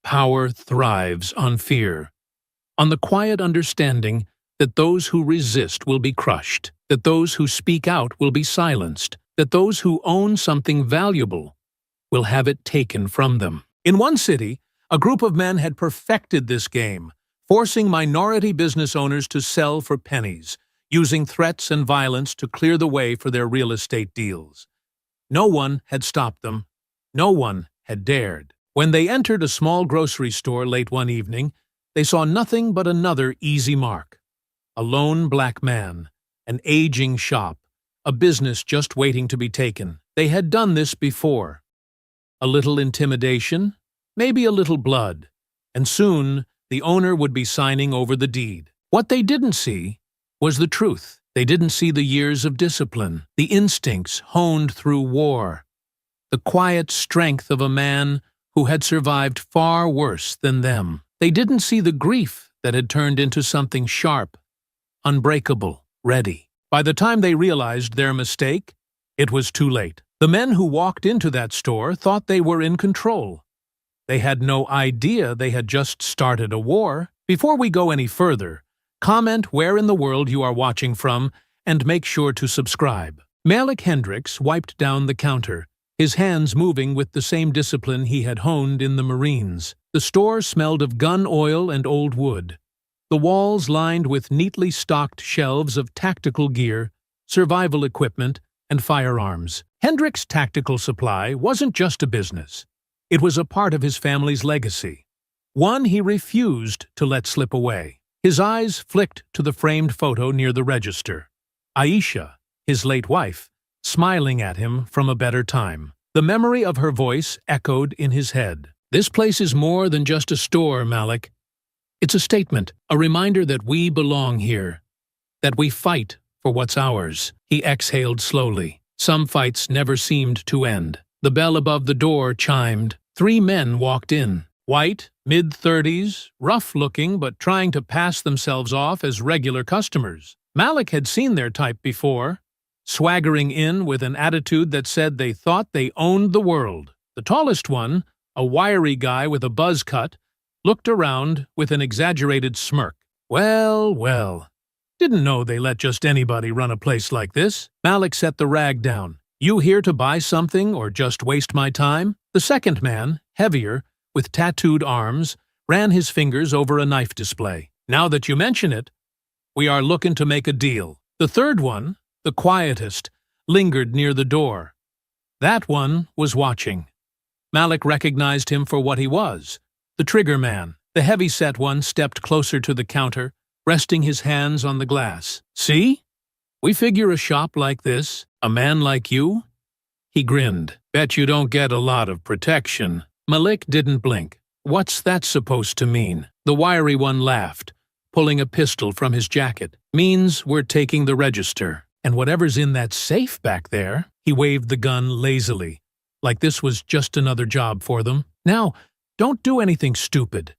Power thrives on fear, on the quiet understanding that those who resist will be crushed, that those who speak out will be silenced, that those who own something valuable will have it taken from them. In one city, a group of men had perfected this game, forcing minority business owners to sell for pennies, using threats and violence to clear the way for their real estate deals. No one had stopped them. No one had dared. When they entered a small grocery store late one evening, they saw nothing but another easy mark. A lone black man, an aging shop, a business just waiting to be taken. They had done this before. A little intimidation, maybe a little blood, and soon the owner would be signing over the deed. What they didn't see was the truth. They didn't see the years of discipline, the instincts honed through war, the quiet strength of a man who had survived far worse than them. They didn't see the grief that had turned into something sharp, unbreakable, ready. By the time they realized their mistake, it was too late. The men who walked into that store thought they were in control. They had no idea they had just started a war. Before we go any further, comment where in the world you are watching from and make sure to subscribe. Malik Hendricks wiped down the counter, his hands moving with the same discipline he had honed in the Marines. The store smelled of gun oil and old wood, the walls lined with neatly stocked shelves of tactical gear, survival equipment, and firearms. Hendricks' tactical supply wasn't just a business. It was a part of his family's legacy, one he refused to let slip away. His eyes flicked to the framed photo near the register. Aisha, his late wife, smiling at him from a better time. The memory of her voice echoed in his head. This place is more than just a store, Malik. It's a statement, a reminder that we belong here, that we fight for what's ours. He exhaled slowly. Some fights never seemed to end. The bell above the door chimed. 3 men walked in. White, mid-30s, rough-looking but trying to pass themselves off as regular customers. Malik had seen their type before, swaggering in with an attitude that said they thought they owned the world. The tallest one, a wiry guy with a buzz cut, looked around with an exaggerated smirk. Well, well. Didn't know they let just anybody run a place like this. Malik set the rag down. You here to buy something or just waste my time? The second man, heavier, with tattooed arms, ran his fingers over a knife display. Now that you mention it, we are looking to make a deal. The third one, the quietest, lingered near the door. That one was watching. Malik recognized him for what he was, the trigger man. The heavy-set one stepped closer to the counter, resting his hands on the glass. See? We figure a shop like this, a man like you? He grinned. Bet you don't get a lot of protection. Malik didn't blink. What's that supposed to mean? The wiry one laughed, pulling a pistol from his jacket. Means we're taking the register. And whatever's in that safe back there, he waved the gun lazily, like this was just another job for them. Now, don't do anything stupid.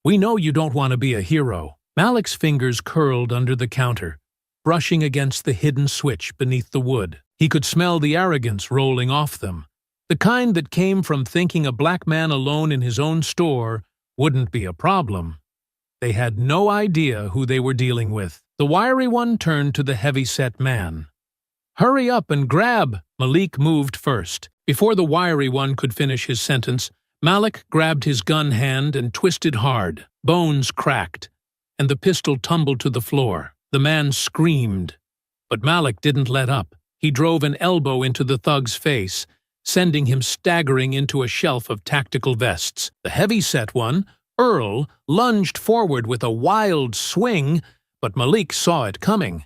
We know you don't want to be a hero. Malik's fingers curled under the counter, brushing against the hidden switch beneath the wood. He could smell the arrogance rolling off them, the kind that came from thinking a black man alone in his own store wouldn't be a problem. They had no idea who they were dealing with. The wiry one turned to the heavy-set man. Hurry up and grab! Malik moved first. Before the wiry one could finish his sentence, Malik grabbed his gun hand and twisted hard. Bones cracked, and the pistol tumbled to the floor. The man screamed, but Malik didn't let up. He drove an elbow into the thug's face, sending him staggering into a shelf of tactical vests. The heavy-set one, Earl, lunged forward with a wild swing, but Malik saw it coming.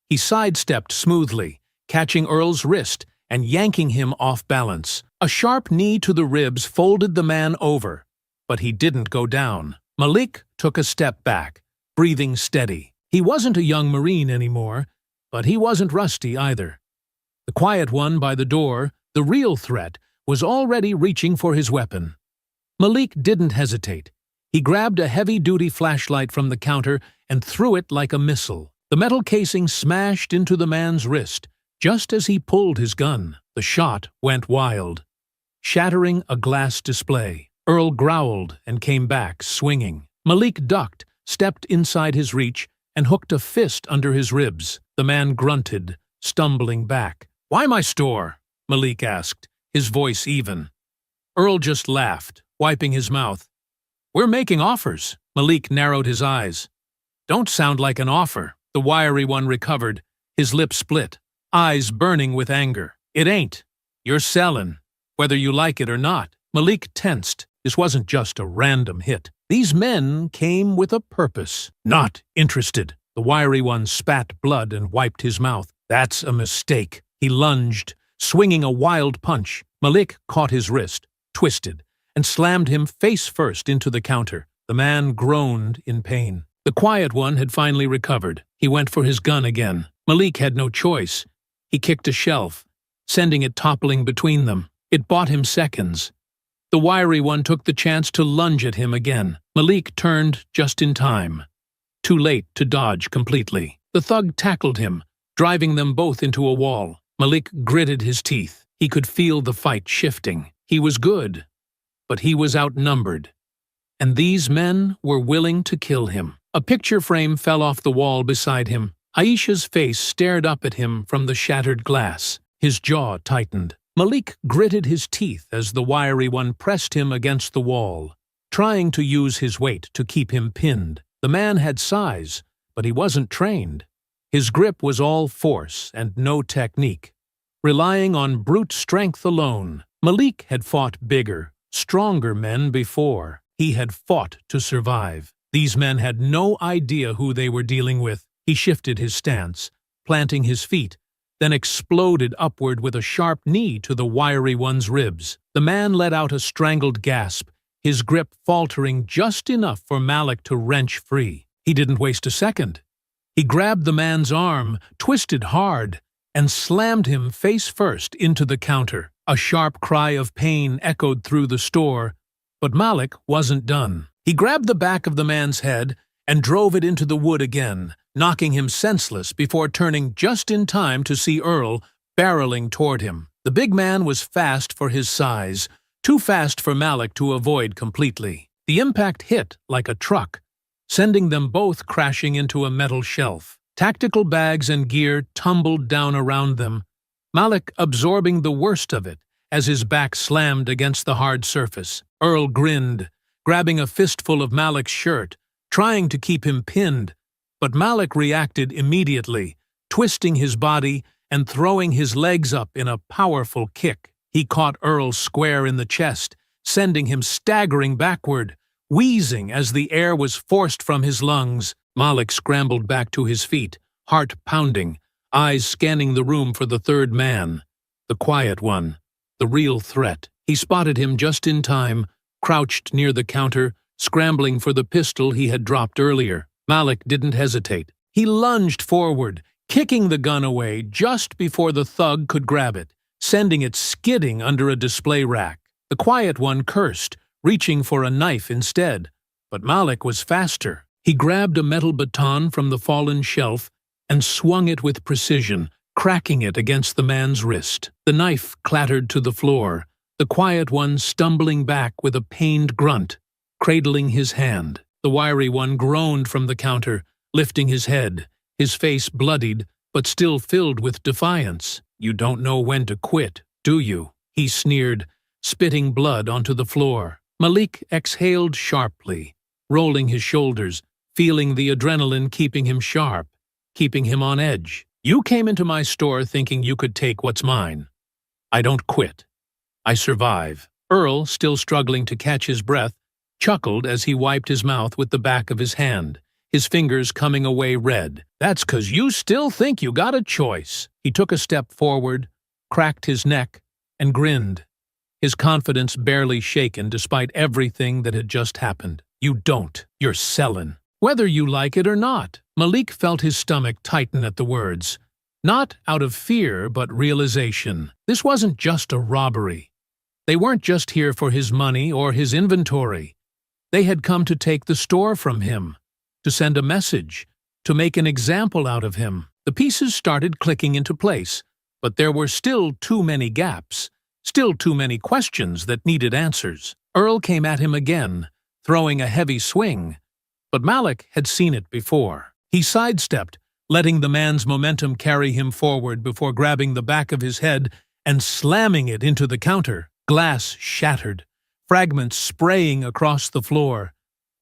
He sidestepped smoothly, catching Earl's wrist and yanking him off balance. A sharp knee to the ribs folded the man over, but he didn't go down. Malik took a step back, breathing steady. He wasn't a young Marine anymore, but he wasn't rusty either. The quiet one by the door, the real threat, was already reaching for his weapon. Malik didn't hesitate. He grabbed a heavy-duty flashlight from the counter and threw it like a missile. The metal casing smashed into the man's wrist just as he pulled his gun. The shot went wild, shattering a glass display. Earl growled and came back, swinging. Malik ducked, stepped inside his reach, and hooked a fist under his ribs. The man grunted, stumbling back. "Why my store?" Malik asked, his voice even. Earl just laughed, wiping his mouth. "We're making offers." Malik narrowed his eyes. "Don't sound like an offer." The wiry one recovered, his lips split, eyes burning with anger. "It ain't. You're sellin', whether you like it or not." Malik tensed. This wasn't just a random hit. These men came with a purpose. "Not interested." The wiry one spat blood and wiped his mouth. "That's a mistake." He lunged, swinging a wild punch. Malik caught his wrist, twisted, and slammed him face first into the counter. The man groaned in pain. The quiet one had finally recovered. He went for his gun again. Malik had no choice. He kicked a shelf, sending it toppling between them. It bought him seconds. The wiry one took the chance to lunge at him again. Malik turned just in time. Too late to dodge completely. The thug tackled him, driving them both into a wall. Malik gritted his teeth. He could feel the fight shifting. He was good, but he was outnumbered. And these men were willing to kill him. A picture frame fell off the wall beside him. Aisha's face stared up at him from the shattered glass. His jaw tightened. Malik gritted his teeth as the wiry one pressed him against the wall, trying to use his weight to keep him pinned. The man had size, but he wasn't trained. His grip was all force and no technique. Relying on brute strength alone, Malik had fought bigger, stronger men before. He had fought to survive. These men had no idea who they were dealing with. He shifted his stance, planting his feet, then exploded upward with a sharp knee to the wiry one's ribs. The man let out a strangled gasp, his grip faltering just enough for Malik to wrench free. He didn't waste a second. He grabbed the man's arm, twisted hard, and slammed him face first into the counter. A sharp cry of pain echoed through the store, but Malik wasn't done. He grabbed the back of the man's head and drove it into the wood again, knocking him senseless before turning just in time to see Earl barreling toward him. The big man was fast for his size, too fast for Malik to avoid completely. The impact hit like a truck, sending them both crashing into a metal shelf. Tactical bags and gear tumbled down around them, Malik absorbing the worst of it as his back slammed against the hard surface. Earl grinned, grabbing a fistful of Malik's shirt, trying to keep him pinned, but Malik reacted immediately, twisting his body and throwing his legs up in a powerful kick. He caught Earl square in the chest, sending him staggering backward, wheezing as the air was forced from his lungs. Malik scrambled back to his feet, heart pounding, eyes scanning the room for the third man, the quiet one, the real threat. He spotted him just in time, crouched near the counter, scrambling for the pistol he had dropped earlier. Malik didn't hesitate. He lunged forward, kicking the gun away just before the thug could grab it, sending it skidding under a display rack. The quiet one cursed, reaching for a knife instead, but Malik was faster. He grabbed a metal baton from the fallen shelf and swung it with precision, cracking it against the man's wrist. The knife clattered to the floor, the quiet one stumbling back with a pained grunt, cradling his hand. The wiry one groaned from the counter, lifting his head, his face bloodied but still filled with defiance. "You don't know when to quit, do you?" he sneered, spitting blood onto the floor. Malik exhaled sharply, rolling his shoulders, feeling the adrenaline keeping him sharp, keeping him on edge. "You came into my store thinking you could take what's mine. I don't quit. I survive." Earl, still struggling to catch his breath, chuckled as he wiped his mouth with the back of his hand, his fingers coming away red. "That's 'cause you still think you got a choice." He took a step forward, cracked his neck, and grinned, his confidence barely shaken despite everything that had just happened. "You don't. You're sellin'. Whether you like it or not." Malik felt his stomach tighten at the words. Not out of fear, but realization. This wasn't just a robbery. They weren't just here for his money or his inventory. They had come to take the store from him, to send a message, to make an example out of him. The pieces started clicking into place, but there were still too many gaps, still too many questions that needed answers. Earl came at him again, throwing a heavy swing, but Malik had seen it before. He sidestepped, letting the man's momentum carry him forward before grabbing the back of his head and slamming it into the counter. Glass shattered, fragments spraying across the floor.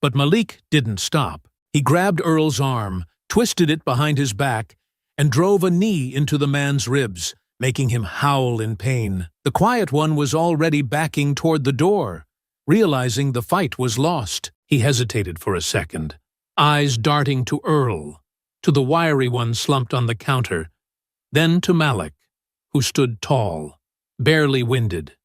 But Malik didn't stop. He grabbed Earl's arm, twisted it behind his back, and drove a knee into the man's ribs, making him howl in pain. The quiet one was already backing toward the door. Realizing the fight was lost, he hesitated for a second, eyes darting to Earl, to the wiry one slumped on the counter, then to Malik, who stood tall, barely winded,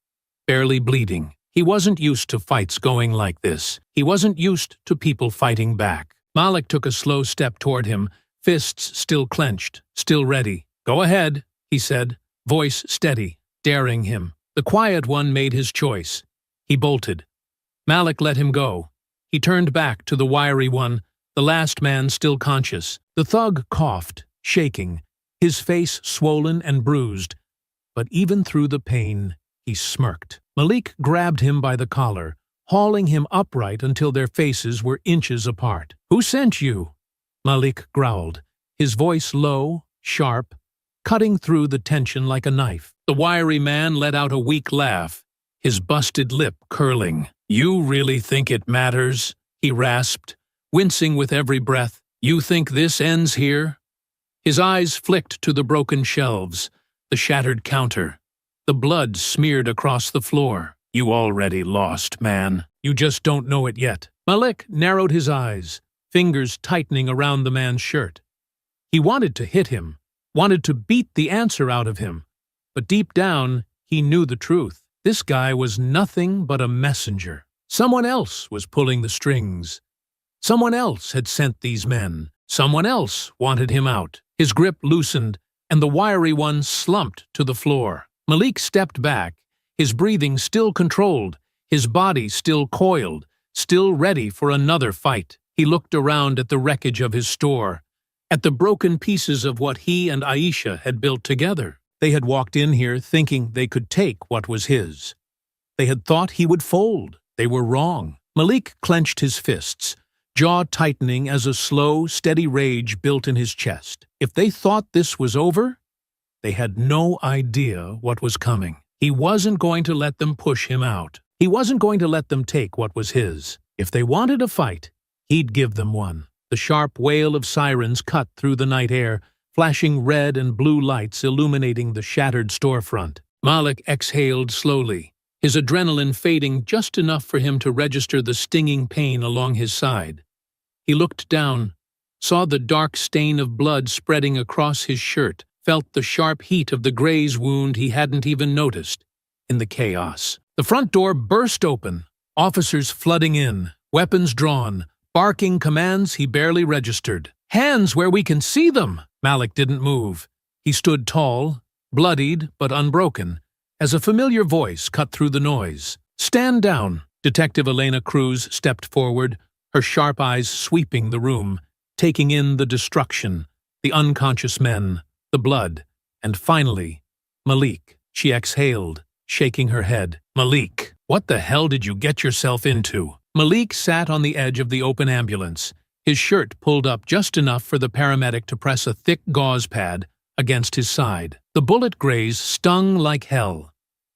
barely bleeding. He wasn't used to fights going like this. He wasn't used to people fighting back. Malik took a slow step toward him, fists still clenched, still ready. "Go ahead," he said, voice steady, daring him. The quiet one made his choice. He bolted. Malik let him go. He turned back to the wiry one, the last man still conscious. The thug coughed, shaking, his face swollen and bruised. But even through the pain, he smirked. Malik grabbed him by the collar, hauling him upright until their faces were inches apart. "Who sent you?" Malik growled, his voice low, sharp, cutting through the tension like a knife. The wiry man let out a weak laugh, his busted lip curling. "You really think it matters?" he rasped, wincing with every breath. "You think this ends here?" His eyes flicked to the broken shelves, the shattered counter, the blood smeared across the floor. "You already lost, man. You just don't know it yet." Malik narrowed his eyes, fingers tightening around the man's shirt. He wanted to hit him, wanted to beat the answer out of him, but deep down he knew the truth. This guy was nothing but a messenger. Someone else was pulling the strings. Someone else had sent these men. Someone else wanted him out. His grip loosened, and the wiry one slumped to the floor. Malik stepped back, his breathing still controlled, his body still coiled, still ready for another fight. He looked around at the wreckage of his store, at the broken pieces of what he and Aisha had built together. They had walked in here thinking they could take what was his. They had thought he would fold. They were wrong. Malik clenched his fists, jaw tightening as a slow, steady rage built in his chest. If they thought this was over, they had no idea what was coming. He wasn't going to let them push him out. He wasn't going to let them take what was his. If they wanted a fight, he'd give them one. The sharp wail of sirens cut through the night air, flashing red and blue lights illuminating the shattered storefront. Malik exhaled slowly, his adrenaline fading just enough for him to register the stinging pain along his side. He looked down, saw the dark stain of blood spreading across his shirt, felt the sharp heat of the graze wound he hadn't even noticed. In the chaos, the front door burst open, officers flooding in, weapons drawn, barking commands he barely registered. "Hands where we can see them!" Malik didn't move. He stood tall, bloodied but unbroken, as a familiar voice cut through the noise. "Stand down." Detective Elena Cruz stepped forward, her sharp eyes sweeping the room, taking in the destruction, the unconscious men, the blood, and finally, Malik. She exhaled, shaking her head. "Malik, what the hell did you get yourself into?" Malik sat on the edge of the open ambulance, his shirt pulled up just enough for the paramedic to press a thick gauze pad against his side. The bullet graze stung like hell,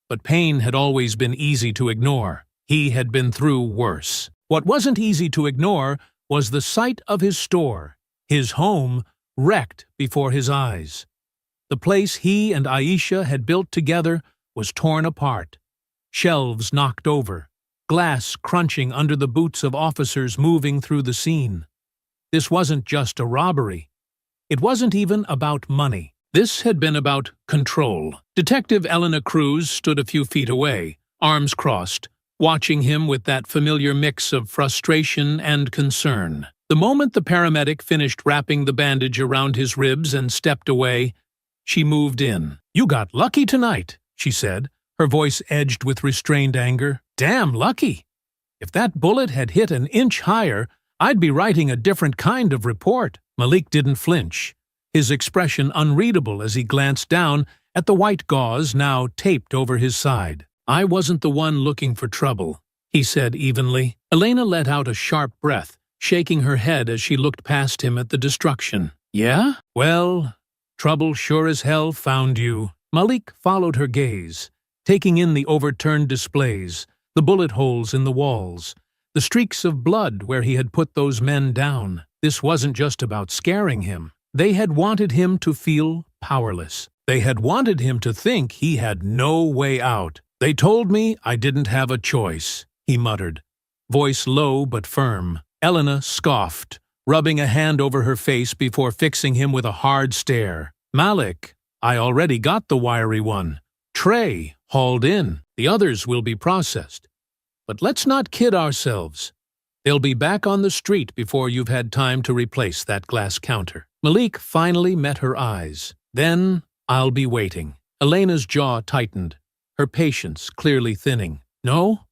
but pain had always been easy to ignore. He had been through worse. What wasn't easy to ignore was the sight of his store, his home, wrecked before his eyes. The place he and Aisha had built together was torn apart, shelves knocked over, glass crunching under the boots of officers moving through the scene. This wasn't just a robbery. It wasn't even about money. This had been about control. Detective Elena Cruz stood a few feet away, arms crossed, watching him with that familiar mix of frustration and concern. The moment the paramedic finished wrapping the bandage around his ribs and stepped away, she moved in. "You got lucky tonight," she said, her voice edged with restrained anger. "Damn lucky. If that bullet had hit an inch higher, I'd be writing a different kind of report." Malik didn't flinch, his expression unreadable as he glanced down at the white gauze now taped over his side. "I wasn't the one looking for trouble. he said evenly. Elena let out a sharp breath, shaking her head as she looked past him at the destruction. Yeah? Well, trouble sure as hell found you. Malik followed her gaze, taking in the overturned displays, the bullet holes in the walls, the streaks of blood where he had put those men down. This wasn't just about scaring him. They had wanted him to feel powerless. They had wanted him to think he had no way out. They told me I didn't have a choice, he muttered, voice low but firm. Elena scoffed, rubbing a hand over her face before fixing him with a hard stare. Malik, I already got the wiry one. Trey, hauled in. The others will be processed. But let's not kid ourselves. They'll be back on the street before you've had time to replace that glass counter. Malik finally met her eyes. Then I'll be waiting. Elena's jaw tightened, her patience clearly thinning. No?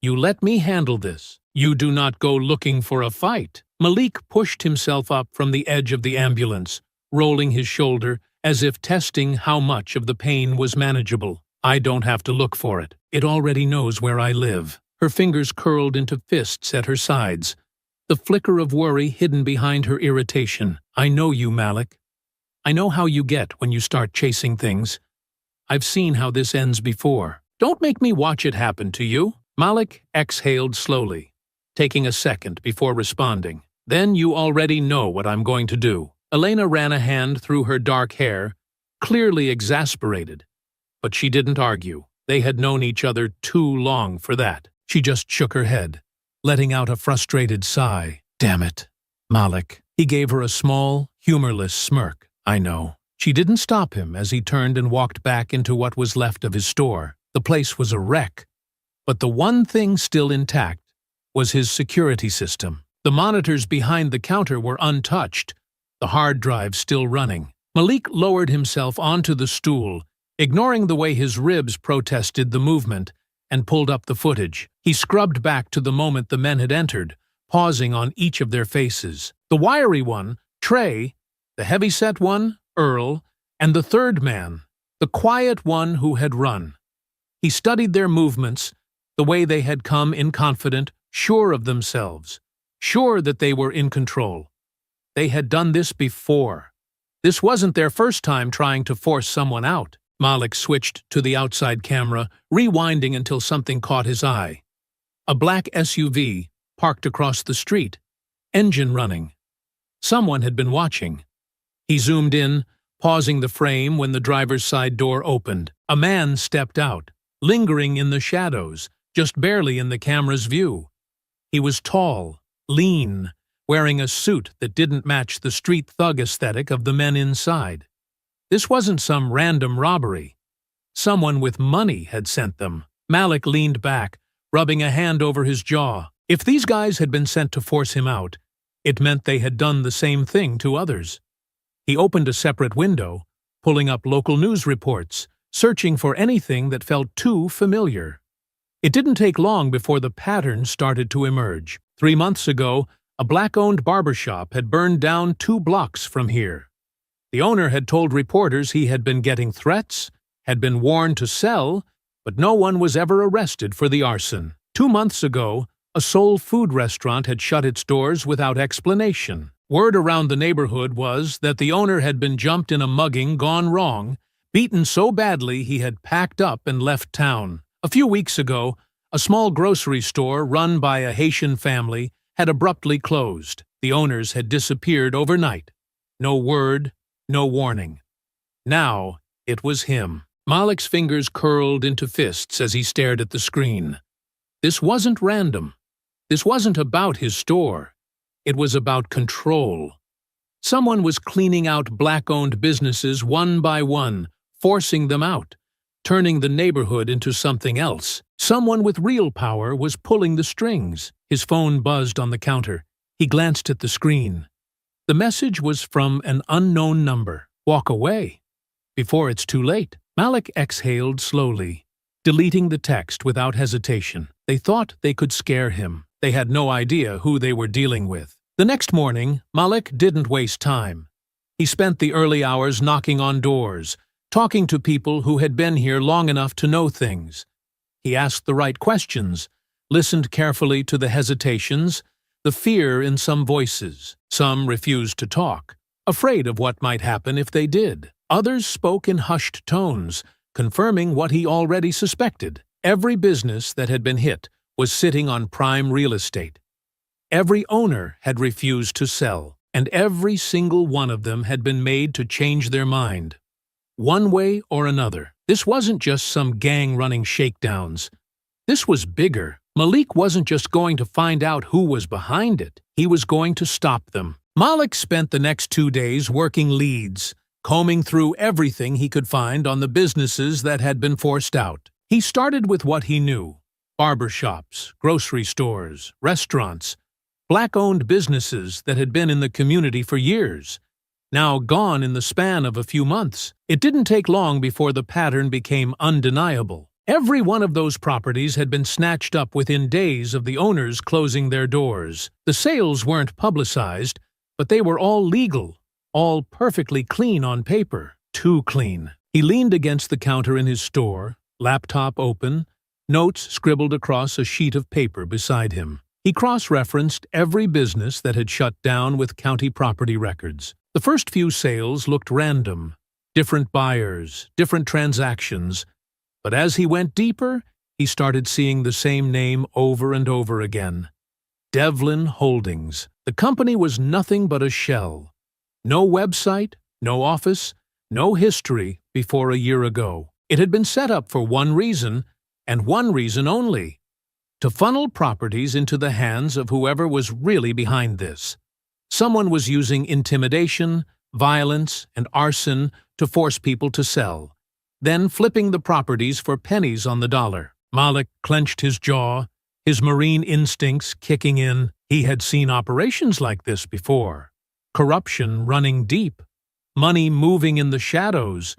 You let me handle this. You do not go looking for a fight. Malik pushed himself up from the edge of the ambulance, rolling his shoulder as if testing how much of the pain was manageable. I don't have to look for it. It already knows where I live. Her fingers curled into fists at her sides, the flicker of worry hidden behind her irritation. I know you, Malik. I know how you get when you start chasing things. I've seen how this ends before. Don't make me watch it happen to you. Malik exhaled slowly, taking a second before responding. Then you already know what I'm going to do. Elena ran a hand through her dark hair, clearly exasperated. But she didn't argue. They had known each other too long for that. She just shook her head, letting out a frustrated sigh. Damn it, Malik. He gave her a small, humorless smirk. I know. She didn't stop him as he turned and walked back into what was left of his store. The place was a wreck. But the one thing still intact was his security system. The monitors behind the counter were untouched, the hard drive still running. Malik lowered himself onto the stool, ignoring the way his ribs protested the movement, and pulled up the footage. He scrubbed back to the moment the men had entered, pausing on each of their faces. The wiry one, Trey, the heavy-set one, Earl, and the third man, the quiet one who had run. He studied their movements, the way they had come in confident, sure of themselves, sure that they were in control. They had done this before. This wasn't their first time trying to force someone out. Malik switched to the outside camera, rewinding until something caught his eye. A black SUV, parked across the street, engine running. Someone had been watching. He zoomed in, pausing the frame when the driver's side door opened. A man stepped out, lingering in the shadows, just barely in the camera's view. He was tall, lean, wearing a suit that didn't match the street thug aesthetic of the men inside. This wasn't some random robbery. Someone with money had sent them. Malik leaned back, rubbing a hand over his jaw. If these guys had been sent to force him out, it meant they had done the same thing to others. He opened a separate window, pulling up local news reports, searching for anything that felt too familiar. It didn't take long before the pattern started to emerge. 3 months ago, a black-owned barbershop had burned down 2 blocks from here. The owner had told reporters he had been getting threats, had been warned to sell, but no one was ever arrested for the arson. 2 months ago, a soul food restaurant had shut its doors without explanation. Word around the neighborhood was that the owner had been jumped in a mugging gone wrong, beaten so badly he had packed up and left town. A few weeks ago, a small grocery store run by a Haitian family had abruptly closed. The owners had disappeared overnight. No word, no warning. Now, it was him. Malik's fingers curled into fists as he stared at the screen. This wasn't random. This wasn't about his store. It was about control. Someone was cleaning out black-owned businesses one by one, forcing them out, turning the neighborhood into something else. Someone with real power was pulling the strings. His phone buzzed on the counter. He glanced at the screen. The message was from an unknown number. Walk away, before it's too late. Malik exhaled slowly, deleting the text without hesitation. They thought they could scare him. They had no idea who they were dealing with. The next morning, Malik didn't waste time. He spent the early hours knocking on doors, talking to people who had been here long enough to know things. He asked the right questions, listened carefully to the hesitations, the fear in some voices. Some refused to talk, afraid of what might happen if they did. Others spoke in hushed tones, confirming what he already suspected. Every business that had been hit was sitting on prime real estate. Every owner had refused to sell, and every single one of them had been made to change their mind. One way or another. This wasn't just some gang running shakedowns. This was bigger. Malik wasn't just going to find out who was behind it. He was going to stop them. Malik spent the next 2 days working leads, combing through everything he could find on the businesses that had been forced out. He started with what he knew: barbershops, grocery stores, restaurants, black-owned businesses that had been in the community for years, now gone in the span of a few months. It didn't take long before the pattern became undeniable. Every one of those properties had been snatched up within days of the owners closing their doors. The sales weren't publicized, but they were all legal, all perfectly clean on paper. Too clean. He leaned against the counter in his store, laptop open, notes scribbled across a sheet of paper beside him. He cross-referenced every business that had shut down with county property records. The first few sales looked random, different buyers, different transactions, but as he went deeper, he started seeing the same name over and over again. Devlin Holdings. The company was nothing but a shell. No website, no office, no history before a year ago. It had been set up for one reason, and one reason only: to funnel properties into the hands of whoever was really behind this. Someone was using intimidation, violence, and arson to force people to sell, then flipping the properties for pennies on the dollar. Malik clenched his jaw, his marine instincts kicking in. He had seen operations like this before. Corruption running deep, money moving in the shadows,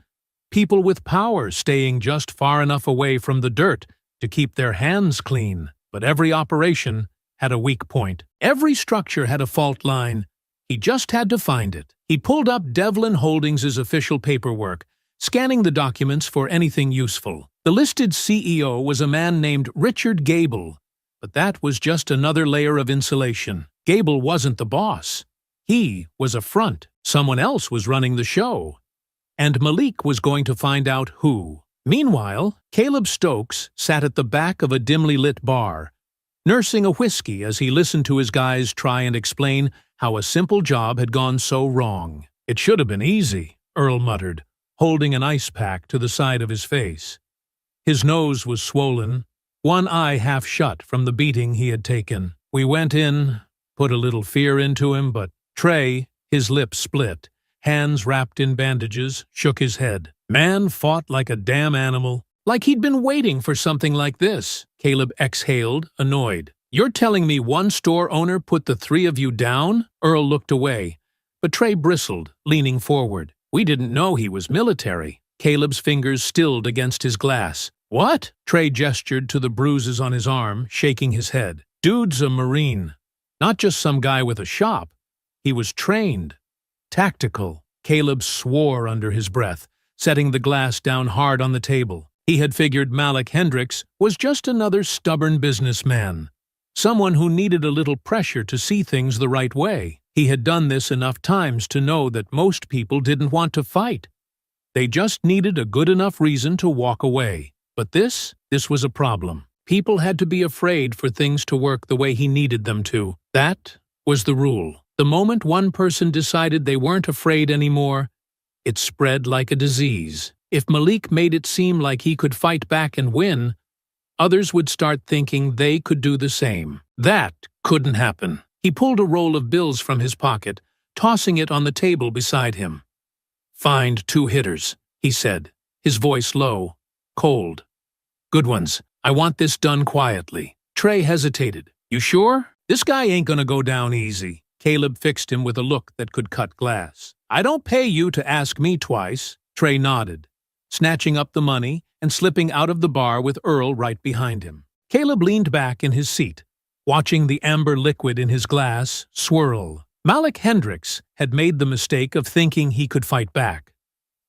people with power staying just far enough away from the dirt to keep their hands clean. But every operation had a weak point. Every structure had a fault line. He just had to find it. He pulled up Devlin Holdings' official paperwork, scanning the documents for anything useful. The listed CEO was a man named Richard Gable, but that was just another layer of insulation. Gable wasn't the boss. He was a front. Someone else was running the show. And Malik was going to find out who. Meanwhile, Caleb Stokes sat at the back of a dimly lit bar, nursing a whiskey as he listened to his guys try and explain how a simple job had gone so wrong. "It should have been easy," Earl muttered, holding an ice pack to the side of his face. His nose was swollen, one eye half shut from the beating he had taken. "We went in, put a little fear into him, but..." Trey, his lips split, hands wrapped in bandages, shook his head. "Man fought like a damn animal. Like he'd been waiting for something like this." Caleb exhaled, annoyed. "You're telling me one store owner put the three of you down?" Earl looked away, but Trey bristled, leaning forward. "We didn't know he was military." Caleb's fingers stilled against his glass. "What?" Trey gestured to the bruises on his arm, shaking his head. "Dude's a Marine. Not just some guy with a shop. He was trained. Tactical." Caleb swore under his breath, setting the glass down hard on the table. He had figured Malik Hendricks was just another stubborn businessman, someone who needed a little pressure to see things the right way. He had done this enough times to know that most people didn't want to fight. They just needed a good enough reason to walk away. But this was a problem. People had to be afraid for things to work the way he needed them to. That was the rule. The moment one person decided they weren't afraid anymore, it spread like a disease. If Malik made it seem like he could fight back and win, others would start thinking they could do the same. That couldn't happen. He pulled a roll of bills from his pocket, tossing it on the table beside him. "Find 2 hitters," he said, his voice low, cold. "Good ones. I want this done quietly." Trey hesitated. "You sure? This guy ain't gonna go down easy." Caleb fixed him with a look that could cut glass. "I don't pay you to ask me twice." Trey nodded, snatching up the money and slipping out of the bar with Earl right behind him. Caleb leaned back in his seat, watching the amber liquid in his glass swirl. Malik Hendricks had made the mistake of thinking he could fight back.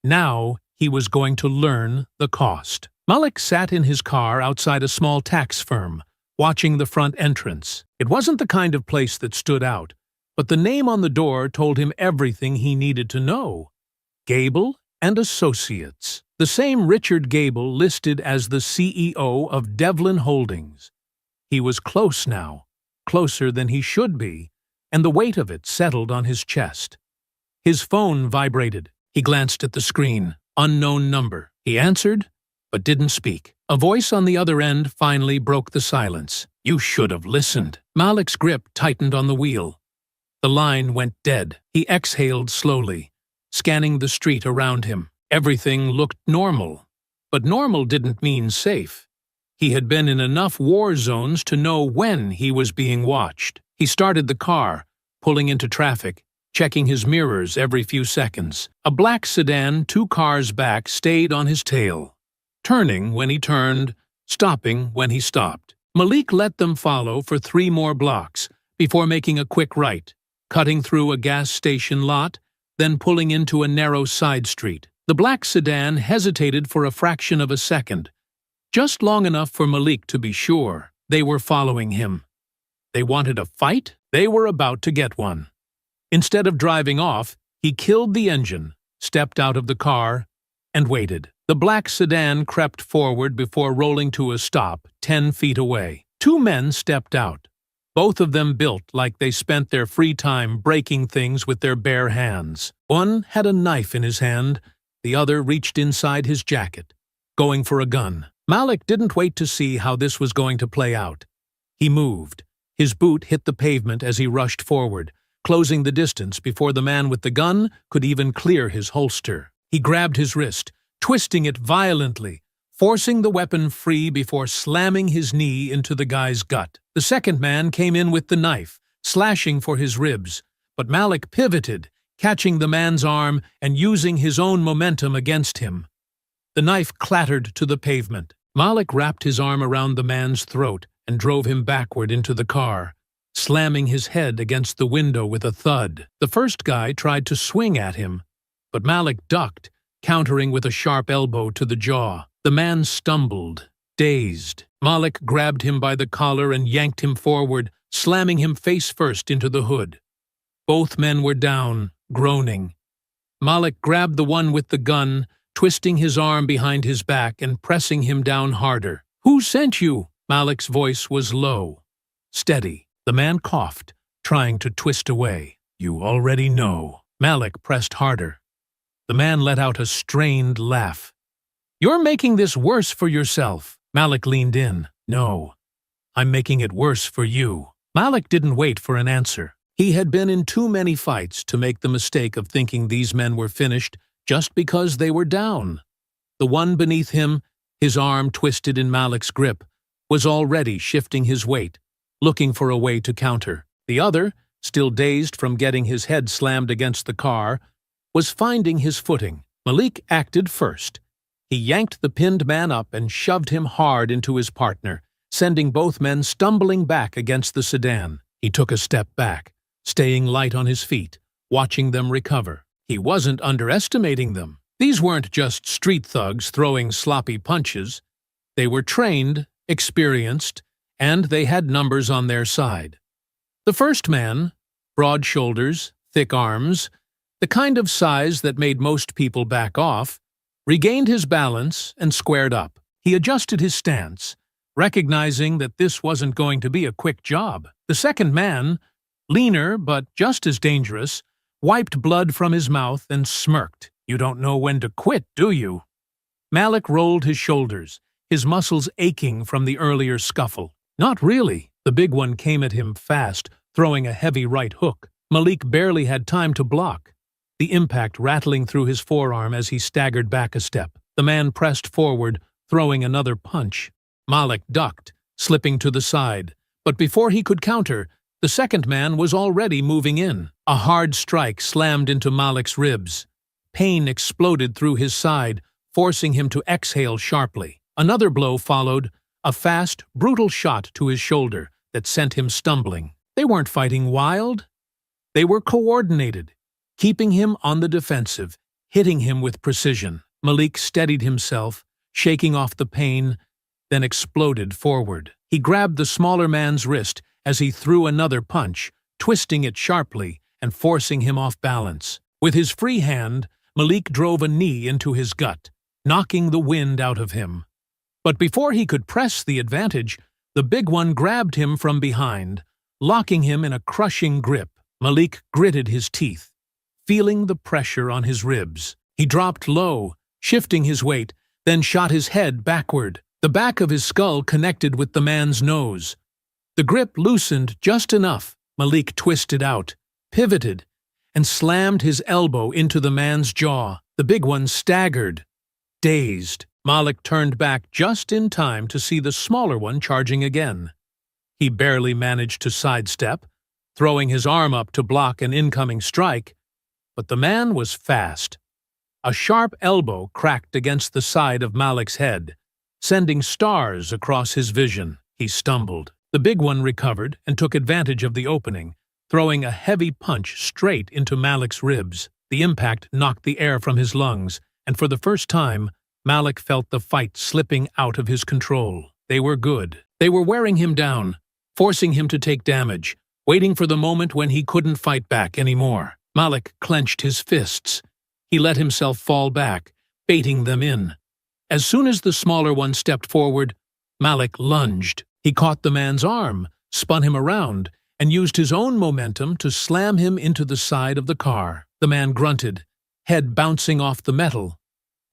Now he was going to learn the cost. Malik sat in his car outside a small tax firm, watching the front entrance. It wasn't the kind of place that stood out, but the name on the door told him everything he needed to know. Gable and Associates. The same Richard Gable listed as the CEO of Devlin Holdings. He was close now, closer than he should be, and the weight of it settled on his chest. His phone vibrated. He glanced at the screen. Unknown number. He answered, but didn't speak. A voice on the other end finally broke the silence. "You should have listened." Malik's grip tightened on the wheel. The line went dead. He exhaled slowly, scanning the street around him. Everything looked normal, but normal didn't mean safe. He had been in enough war zones to know when he was being watched. He started the car, pulling into traffic, checking his mirrors every few seconds. A black sedan 2 cars back stayed on his tail, turning when he turned, stopping when he stopped. Malik let them follow for 3 more blocks before making a quick right, cutting through a gas station lot, then pulling into a narrow side street. The black sedan hesitated for a fraction of a second, just long enough for Malik to be sure they were following him. They wanted a fight? They were about to get one. Instead of driving off, he killed the engine, stepped out of the car, and waited. The black sedan crept forward before rolling to a stop 10 feet away. 2 men stepped out, both of them built like they spent their free time breaking things with their bare hands. One had a knife in his hand, the other reached inside his jacket, going for a gun. Malik didn't wait to see how this was going to play out. He moved. His boot hit the pavement as he rushed forward, closing the distance before the man with the gun could even clear his holster. He grabbed his wrist, twisting it violently, forcing the weapon free before slamming his knee into the guy's gut. The second man came in with the knife, slashing for his ribs, but Malik pivoted, catching the man's arm and using his own momentum against him. The knife clattered to the pavement. Malik wrapped his arm around the man's throat and drove him backward into the car, slamming his head against the window with a thud. The first guy tried to swing at him, but Malik ducked, countering with a sharp elbow to the jaw. The man stumbled, dazed. Malik grabbed him by the collar and yanked him forward, slamming him face first into the hood. Both men were down, groaning. Malik grabbed the one with the gun, twisting his arm behind his back and pressing him down harder. "Who sent you?" Malik's voice was low, steady. The man coughed, trying to twist away. "You already know." Malik pressed harder. The man let out a strained laugh. "You're making this worse for yourself." Malik leaned in. "No, I'm making it worse for you." Malik didn't wait for an answer. He had been in too many fights to make the mistake of thinking these men were finished just because they were down. The one beneath him, his arm twisted in Malik's grip, was already shifting his weight, looking for a way to counter. The other, still dazed from getting his head slammed against the car, was finding his footing. Malik acted first. He yanked the pinned man up and shoved him hard into his partner, sending both men stumbling back against the sedan. He took a step back, staying light on his feet, watching them recover. He wasn't underestimating them. These weren't just street thugs throwing sloppy punches. They were trained, experienced, and they had numbers on their side. The first man, broad shoulders, thick arms, the kind of size that made most people back off, regained his balance and squared up. He adjusted his stance, recognizing that this wasn't going to be a quick job. The second man, leaner but just as dangerous, wiped blood from his mouth and smirked. "You don't know when to quit, do you?" Malik rolled his shoulders, his muscles aching from the earlier scuffle. "Not really." The big one came at him fast, throwing a heavy right hook. Malik barely had time to block, the impact rattling through his forearm as he staggered back a step. The man pressed forward, throwing another punch. Malik ducked, slipping to the side, but before he could counter, the second man was already moving in. A hard strike slammed into Malik's ribs. Pain exploded through his side, forcing him to exhale sharply. Another blow followed, a fast, brutal shot to his shoulder that sent him stumbling. They weren't fighting wild. They were coordinated, keeping him on the defensive, hitting him with precision. Malik steadied himself, shaking off the pain, then exploded forward. He grabbed the smaller man's wrist as he threw another punch, twisting it sharply and forcing him off balance. With his free hand, Malik drove a knee into his gut, knocking the wind out of him. But before he could press the advantage, the big one grabbed him from behind, locking him in a crushing grip. Malik gritted his teeth, feeling the pressure on his ribs. He dropped low, shifting his weight, then shot his head backward. The back of his skull connected with the man's nose. The grip loosened just enough. Malik twisted out, pivoted, and slammed his elbow into the man's jaw. The big one staggered, dazed. Malik turned back just in time to see the smaller one charging again. He barely managed to sidestep, throwing his arm up to block an incoming strike, but the man was fast. A sharp elbow cracked against the side of Malik's head, sending stars across his vision. He stumbled. The big one recovered and took advantage of the opening, throwing a heavy punch straight into Malik's ribs. The impact knocked the air from his lungs, and for the first time, Malik felt the fight slipping out of his control. They were good. They were wearing him down, forcing him to take damage, waiting for the moment when he couldn't fight back anymore. Malik clenched his fists. He let himself fall back, baiting them in. As soon as the smaller one stepped forward, Malik lunged. He caught the man's arm, spun him around, and used his own momentum to slam him into the side of the car. The man grunted, head bouncing off the metal,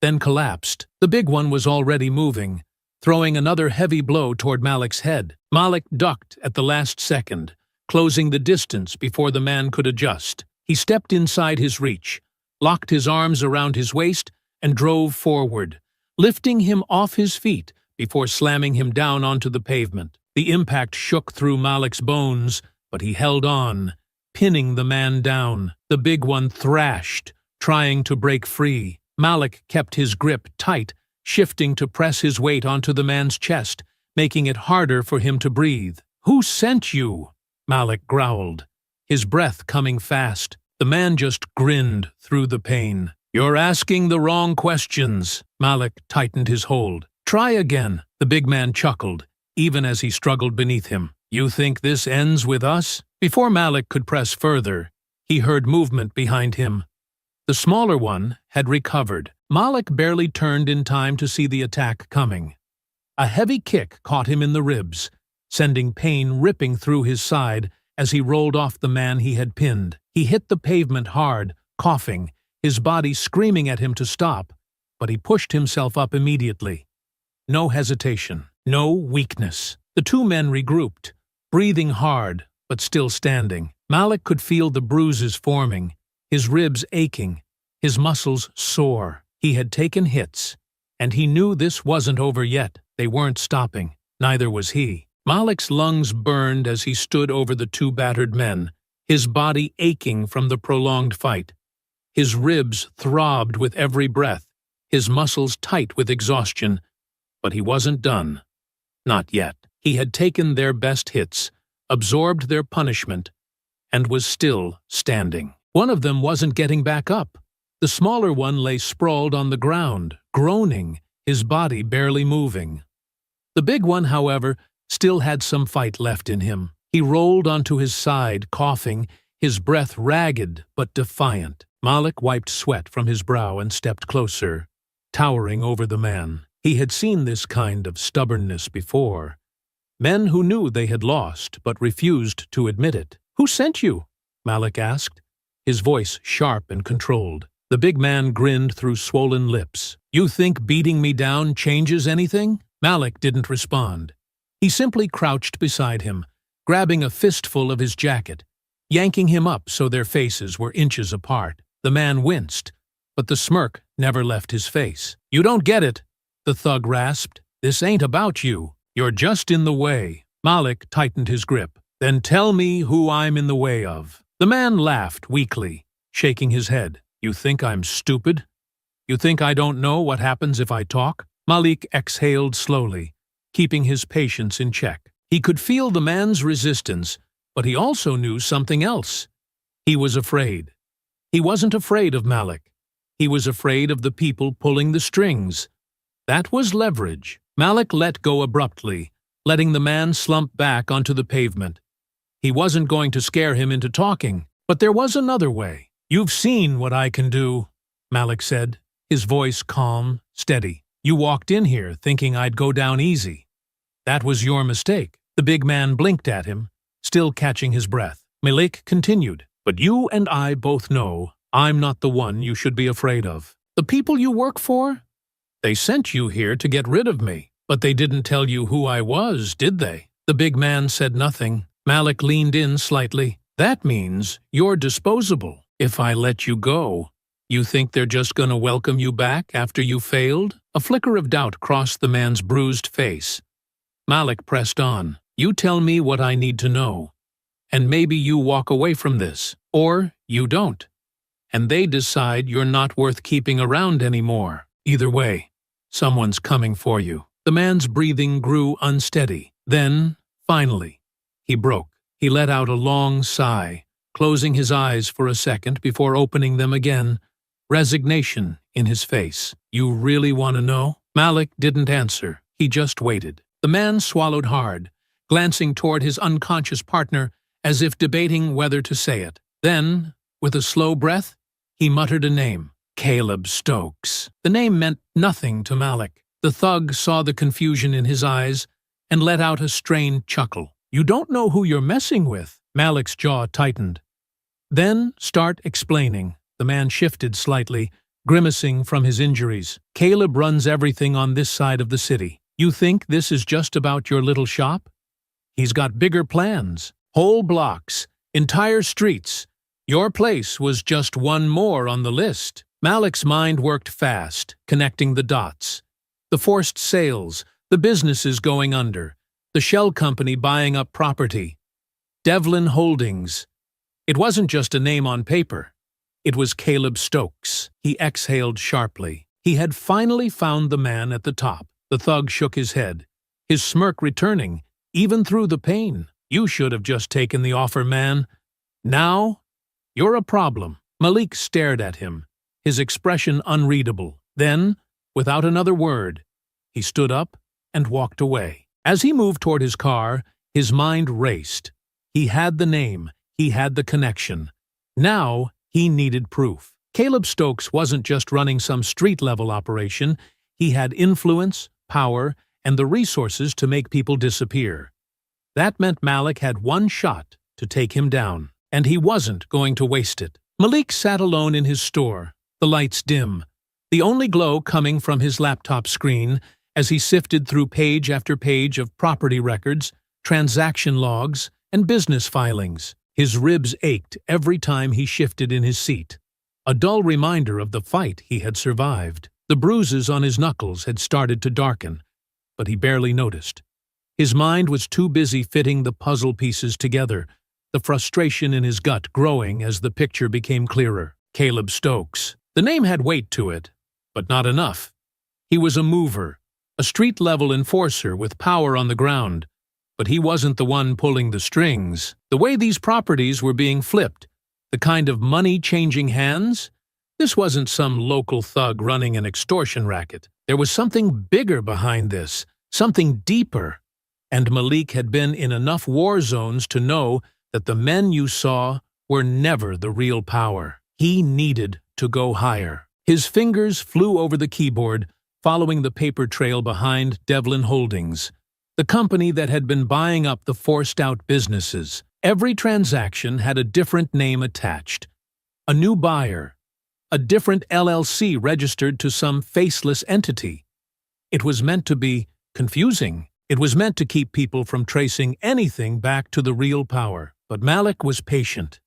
then collapsed. The big one was already moving, throwing another heavy blow toward Malik's head. Malik ducked at the last second, closing the distance before the man could adjust. He stepped inside his reach, locked his arms around his waist, and drove forward, lifting him off his feet before slamming him down onto the pavement. The impact shook through Malik's bones, but he held on, pinning the man down. The big one thrashed, trying to break free. Malik kept his grip tight, shifting to press his weight onto the man's chest, making it harder for him to breathe. "Who sent you?" Malik growled, his breath coming fast. The man just grinned through the pain. "You're asking the wrong questions." Malik tightened his hold. "Try again." The big man chuckled, even as he struggled beneath him. "You think this ends with us?" Before Malik could press further, he heard movement behind him. The smaller one had recovered. Malik barely turned in time to see the attack coming. A heavy kick caught him in the ribs, sending pain ripping through his side as he rolled off the man he had pinned. He hit the pavement hard, coughing, his body screaming at him to stop, but he pushed himself up immediately. No hesitation, no weakness. The two men regrouped, breathing hard, but still standing. Malik could feel the bruises forming, his ribs aching, his muscles sore. He had taken hits, and he knew this wasn't over yet. They weren't stopping. Neither was he. Malik's lungs burned as he stood over the two battered men, his body aching from the prolonged fight. His ribs throbbed with every breath, his muscles tight with exhaustion. But he wasn't done. Not yet. He had taken their best hits, absorbed their punishment, and was still standing. One of them wasn't getting back up. The smaller one lay sprawled on the ground, groaning, his body barely moving. The big one, however, still had some fight left in him. He rolled onto his side, coughing, his breath ragged but defiant. Malik wiped sweat from his brow and stepped closer, towering over the man. He had seen this kind of stubbornness before. Men who knew they had lost but refused to admit it. "Who sent you?" Malik asked, his voice sharp and controlled. The big man grinned through swollen lips. "You think beating me down changes anything?" Malik didn't respond. He simply crouched beside him, grabbing a fistful of his jacket, yanking him up so their faces were inches apart. The man winced, but the smirk never left his face. "You don't get it," the thug rasped. "This ain't about you. You're just in the way." Malik tightened his grip. "Then tell me who I'm in the way of." The man laughed weakly, shaking his head. "You think I'm stupid? You think I don't know what happens if I talk?" Malik exhaled slowly, keeping his patience in check. He could feel the man's resistance, but he also knew something else. He was afraid. He wasn't afraid of Malik. He was afraid of the people pulling the strings. That was leverage. Malik let go abruptly, letting the man slump back onto the pavement. He wasn't going to scare him into talking, but there was another way. "You've seen what I can do," Malik said, his voice calm, steady. "You walked in here thinking I'd go down easy. That was your mistake." The big man blinked at him, still catching his breath. Malik continued, "But you and I both know I'm not the one you should be afraid of. The people you work for? They sent you here to get rid of me, but they didn't tell you who I was, did they?" The big man said nothing. Malik leaned in slightly. "That means you're disposable. If I let you go, you think they're just going to welcome you back after you failed?" A flicker of doubt crossed the man's bruised face. Malik pressed on. "You tell me what I need to know, and maybe you walk away from this, or you don't, and they decide you're not worth keeping around anymore. Either way, someone's coming for you." The man's breathing grew unsteady. Then, finally, he broke. He let out a long sigh, closing his eyes for a second before opening them again, resignation in his face. "You really want to know?" Malik didn't answer. He just waited. The man swallowed hard, glancing toward his unconscious partner as if debating whether to say it. Then, with a slow breath, he muttered a name. Caleb Stokes. The name meant nothing to Malik. The thug saw the confusion in his eyes and let out a strained chuckle. "You don't know who you're messing with." Malik's jaw tightened. "Then start explaining." The man shifted slightly, grimacing from his injuries. "Caleb runs everything on this side of the city. You think this is just about your little shop? He's got bigger plans. Whole blocks, entire streets. Your place was just one more on the list." Malik's mind worked fast, connecting the dots. The forced sales, the businesses going under, the shell company buying up property. Devlin Holdings. It wasn't just a name on paper. It was Caleb Stokes. He exhaled sharply. He had finally found the man at the top. The thug shook his head, his smirk returning, even through the pain. "You should have just taken the offer, man. Now, you're a problem." Malik stared at him, his expression unreadable. Then, without another word, he stood up and walked away. As he moved toward his car, his mind raced. He had the name, he had the connection. Now, he needed proof. Caleb Stokes wasn't just running some street-level operation. He had influence, power, and the resources to make people disappear. That meant Malik had one shot to take him down, and he wasn't going to waste it. Malik sat alone in his store, the lights dim, the only glow coming from his laptop screen as he sifted through page after page of property records, transaction logs, and business filings. His ribs ached every time he shifted in his seat, a dull reminder of the fight he had survived. The bruises on his knuckles had started to darken, but he barely noticed. His mind was too busy fitting the puzzle pieces together, the frustration in his gut growing as the picture became clearer. Caleb Stokes. The name had weight to it, but not enough. He was a mover, a street-level enforcer with power on the ground, but he wasn't the one pulling the strings. The way these properties were being flipped, the kind of money changing hands, this wasn't some local thug running an extortion racket. There was something bigger behind this, something deeper. And Malik had been in enough war zones to know that the men you saw were never the real power. He needed to go higher. His fingers flew over the keyboard, following the paper trail behind Devlin Holdings, the company that had been buying up the forced-out businesses. Every transaction had a different name attached, a new buyer, a different LLC registered to some faceless entity. It was meant to be confusing. It was meant to keep people from tracing anything back to the real power. But Malik was patient.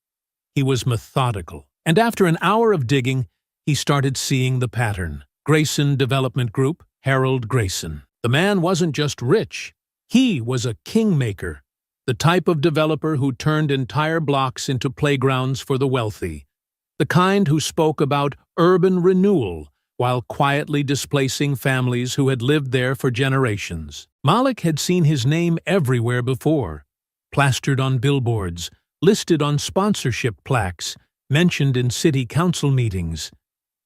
He was methodical. And after an hour of digging, he started seeing the pattern. Grayson Development Group, Harold Grayson. The man wasn't just rich. He was a kingmaker, the type of developer who turned entire blocks into playgrounds for the wealthy, the kind who spoke about urban renewal while quietly displacing families who had lived there for generations. Malik had seen his name everywhere before, plastered on billboards, listed on sponsorship plaques, mentioned in city council meetings.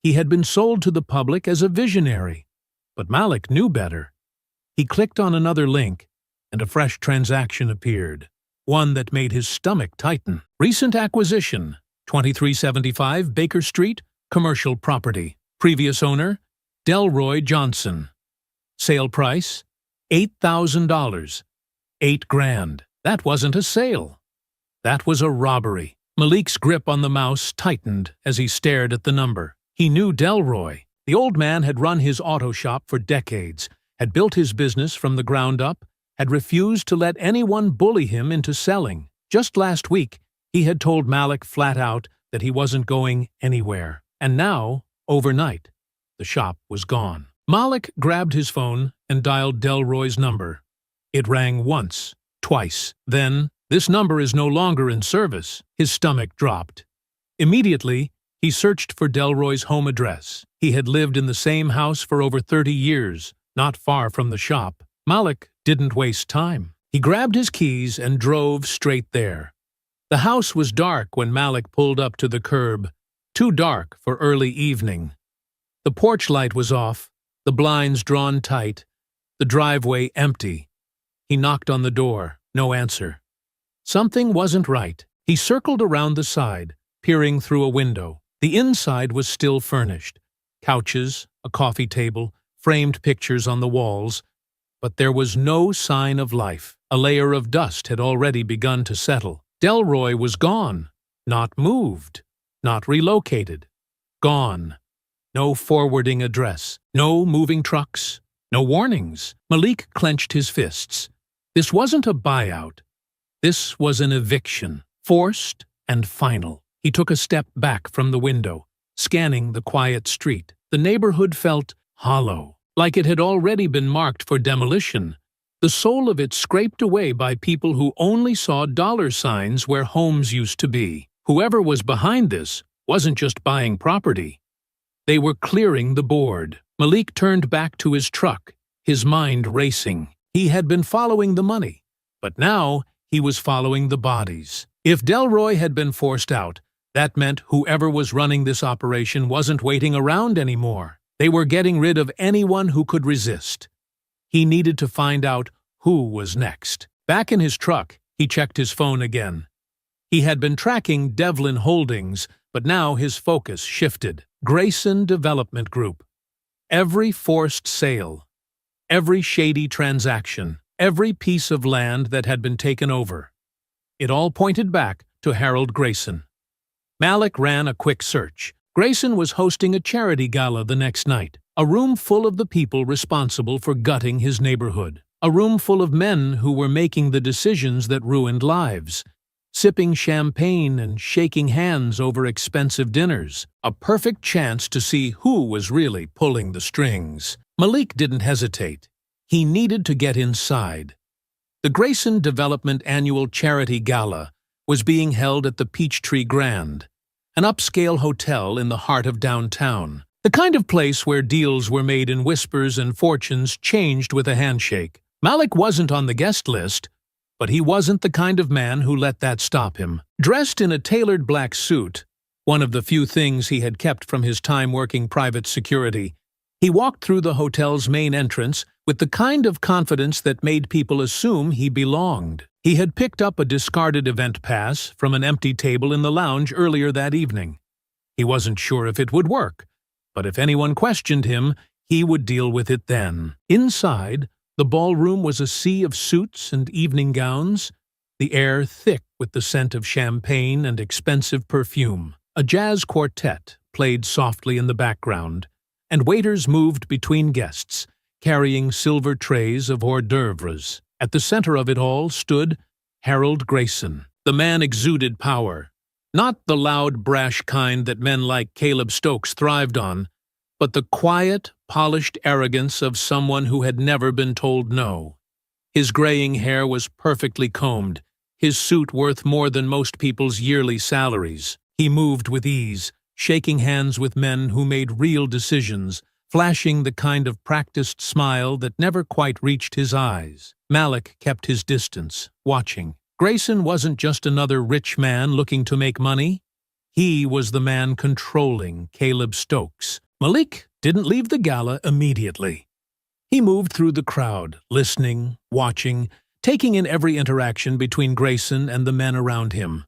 He had been sold to the public as a visionary, but Malik knew better. He clicked on another link, and a fresh transaction appeared, one that made his stomach tighten. Recent acquisition, 2375 Baker Street, commercial property. Previous owner, Delroy Johnson. Sale price, $8,000. $8,000. That wasn't a sale. That was a robbery. Malik's grip on the mouse tightened as he stared at the number. He knew Delroy. The old man had run his auto shop for decades, had built his business from the ground up, had refused to let anyone bully him into selling. Just last week, he had told Malik flat out that he wasn't going anywhere. And now, overnight, the shop was gone. Malik grabbed his phone and dialed Delroy's number. It rang once, twice. Then, "This number is no longer in service." His stomach dropped. Immediately, he searched for Delroy's home address. He had lived in the same house for over 30 years, not far from the shop. Malik didn't waste time. He grabbed his keys and drove straight there. The house was dark when Malik pulled up to the curb, too dark for early evening. The porch light was off, the blinds drawn tight, the driveway empty. He knocked on the door, no answer. Something wasn't right. He circled around the side, peering through a window. The inside was still furnished. Couches, a coffee table, framed pictures on the walls. But there was no sign of life. A layer of dust had already begun to settle. Delroy was gone. Not moved. Not relocated. Gone. No forwarding address. No moving trucks. No warnings. Malik clenched his fists. This wasn't a buyout. This was an eviction. Forced and final. He took a step back from the window, scanning the quiet street. The neighborhood felt hollow, like it had already been marked for demolition, the soul of it scraped away by people who only saw dollar signs where homes used to be. Whoever was behind this wasn't just buying property. They were clearing the board. Malik turned back to his truck, his mind racing. He had been following the money, but now he was following the bodies. If Delroy had been forced out, that meant whoever was running this operation wasn't waiting around anymore. They were getting rid of anyone who could resist. He needed to find out who was next. Back in his truck, he checked his phone again. He had been tracking Devlin Holdings, but now his focus shifted. Grayson Development Group. Every forced sale, every shady transaction, every piece of land that had been taken over. It all pointed back to Harold Grayson. Malik ran a quick search. Grayson was hosting a charity gala the next night, a room full of the people responsible for gutting his neighborhood, a room full of men who were making the decisions that ruined lives, sipping champagne and shaking hands over expensive dinners, a perfect chance to see who was really pulling the strings. Malik didn't hesitate. He needed to get inside. The Grayson Development Annual Charity Gala was being held at the Peachtree Grand, an upscale hotel in the heart of downtown, the kind of place where deals were made in whispers and fortunes changed with a handshake. Malik wasn't on the guest list, but he wasn't the kind of man who let that stop him. Dressed in a tailored black suit, one of the few things he had kept from his time working private security, he walked through the hotel's main entrance with the kind of confidence that made people assume he belonged. He had picked up a discarded event pass from an empty table in the lounge earlier that evening. He wasn't sure if it would work, but if anyone questioned him, he would deal with it then. Inside, the ballroom was a sea of suits and evening gowns, the air thick with the scent of champagne and expensive perfume. A jazz quartet played softly in the background, and waiters moved between guests, carrying silver trays of hors d'oeuvres. At the center of it all stood Harold Grayson. The man exuded power, not the loud, brash kind that men like Caleb Stokes thrived on, but the quiet, polished arrogance of someone who had never been told no. His graying hair was perfectly combed, his suit worth more than most people's yearly salaries. He moved with ease, shaking hands with men who made real decisions, flashing the kind of practiced smile that never quite reached his eyes. Malik kept his distance, watching. Grayson wasn't just another rich man looking to make money. He was the man controlling Caleb Stokes. Malik didn't leave the gala immediately. He moved through the crowd, listening, watching, taking in every interaction between Grayson and the men around him.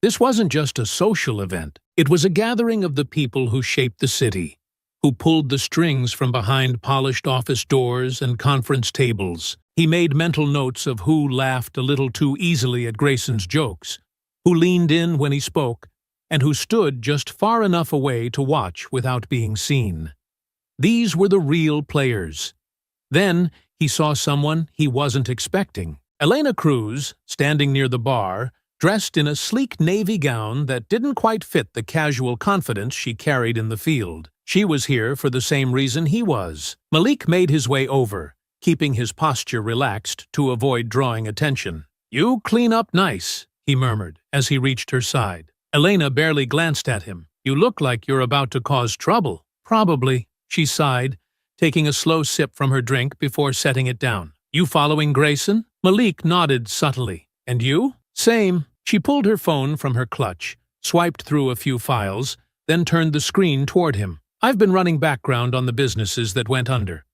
This wasn't just a social event. It was a gathering of the people who shaped the city, who pulled the strings from behind polished office doors and conference tables. He made mental notes of who laughed a little too easily at Grayson's jokes, who leaned in when he spoke, and who stood just far enough away to watch without being seen. These were the real players. Then he saw someone he wasn't expecting. Elena Cruz, standing near the bar, dressed in a sleek navy gown that didn't quite fit the casual confidence she carried in the field. She was here for the same reason he was. Malik made his way over, keeping his posture relaxed to avoid drawing attention. "You clean up nice," he murmured as he reached her side. Elena barely glanced at him. "You look like you're about to cause trouble." "Probably," she sighed, taking a slow sip from her drink before setting it down. "You following Grayson?" Malik nodded subtly. "And you?" "Same." She pulled her phone from her clutch, swiped through a few files, then turned the screen toward him. "I've been running background on the businesses that went under.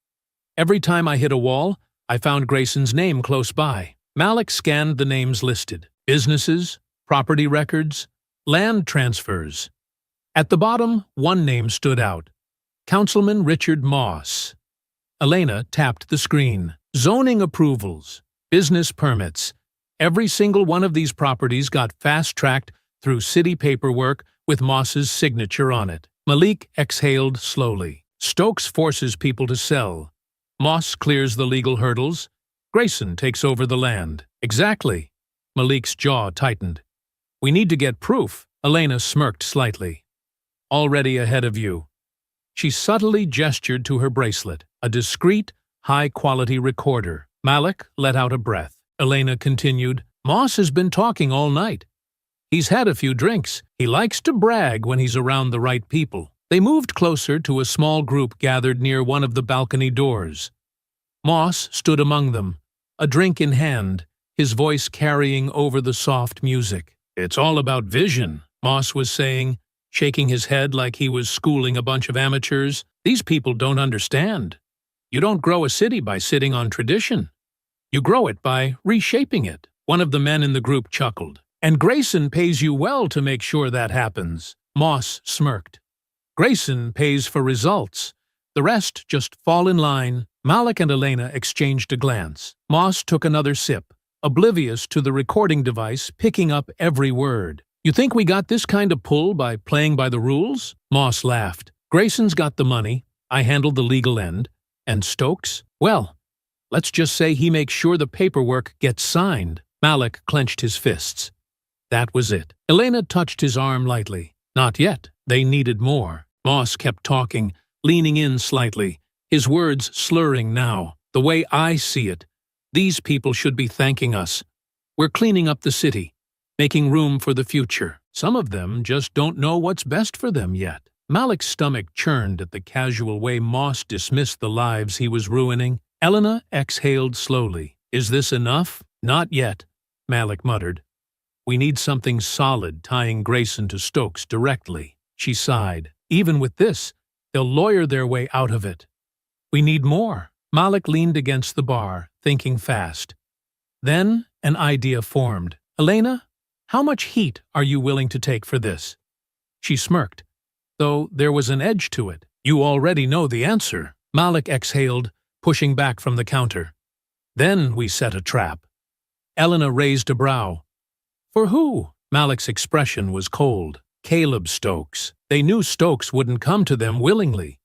Every time I hit a wall, I found Grayson's name close by." Malik scanned the names listed. Businesses, property records, land transfers. At the bottom, one name stood out. Councilman Richard Moss. Elena tapped the screen. Zoning approvals, business permits. Every single one of these properties got fast-tracked through city paperwork with Moss's signature on it. Malik exhaled slowly. Stokes forces people to sell. Moss clears the legal hurdles. Grayson takes over the land. Exactly. Malik's jaw tightened. "We need to get proof." Elena smirked slightly. "Already ahead of you." She subtly gestured to her bracelet, a discreet, high-quality recorder. Malik let out a breath. Elena continued, "Moss has been talking all night. He's had a few drinks. He likes to brag when he's around the right people." They moved closer to a small group gathered near one of the balcony doors. Moss stood among them, a drink in hand, his voice carrying over the soft music. "It's all about vision," Moss was saying, shaking his head like he was schooling a bunch of amateurs. "These people don't understand. You don't grow a city by sitting on tradition. You grow it by reshaping it." One of the men in the group chuckled. "And Grayson pays you well to make sure that happens." Moss smirked. "Grayson pays for results. The rest just fall in line." Malik and Elena exchanged a glance. Moss took another sip, oblivious to the recording device picking up every word. "You think we got this kind of pull by playing by the rules?" Moss laughed. "Grayson's got the money, I handled the legal end, and Stokes? Well, let's just say he makes sure the paperwork gets signed." Malik clenched his fists. That was it. Elena touched his arm lightly. Not yet. They needed more. Moss kept talking, leaning in slightly, his words slurring now. "The way I see it, these people should be thanking us. We're cleaning up the city, making room for the future. Some of them just don't know what's best for them yet." Malik's stomach churned at the casual way Moss dismissed the lives he was ruining. Elena exhaled slowly. "Is this enough?" "Not yet," Malik muttered. "We need something solid tying Grayson to Stokes directly." She sighed. "Even with this, they'll lawyer their way out of it. We need more." Malik leaned against the bar, thinking fast. Then an idea formed. "Elena, how much heat are you willing to take for this?" She smirked, though there was an edge to it. "You already know the answer." Malik exhaled, pushing back from the counter. "Then we set a trap." Elena raised a brow. "For who?" Malik's expression was cold. "Caleb Stokes." They knew Stokes wouldn't come to them willingly,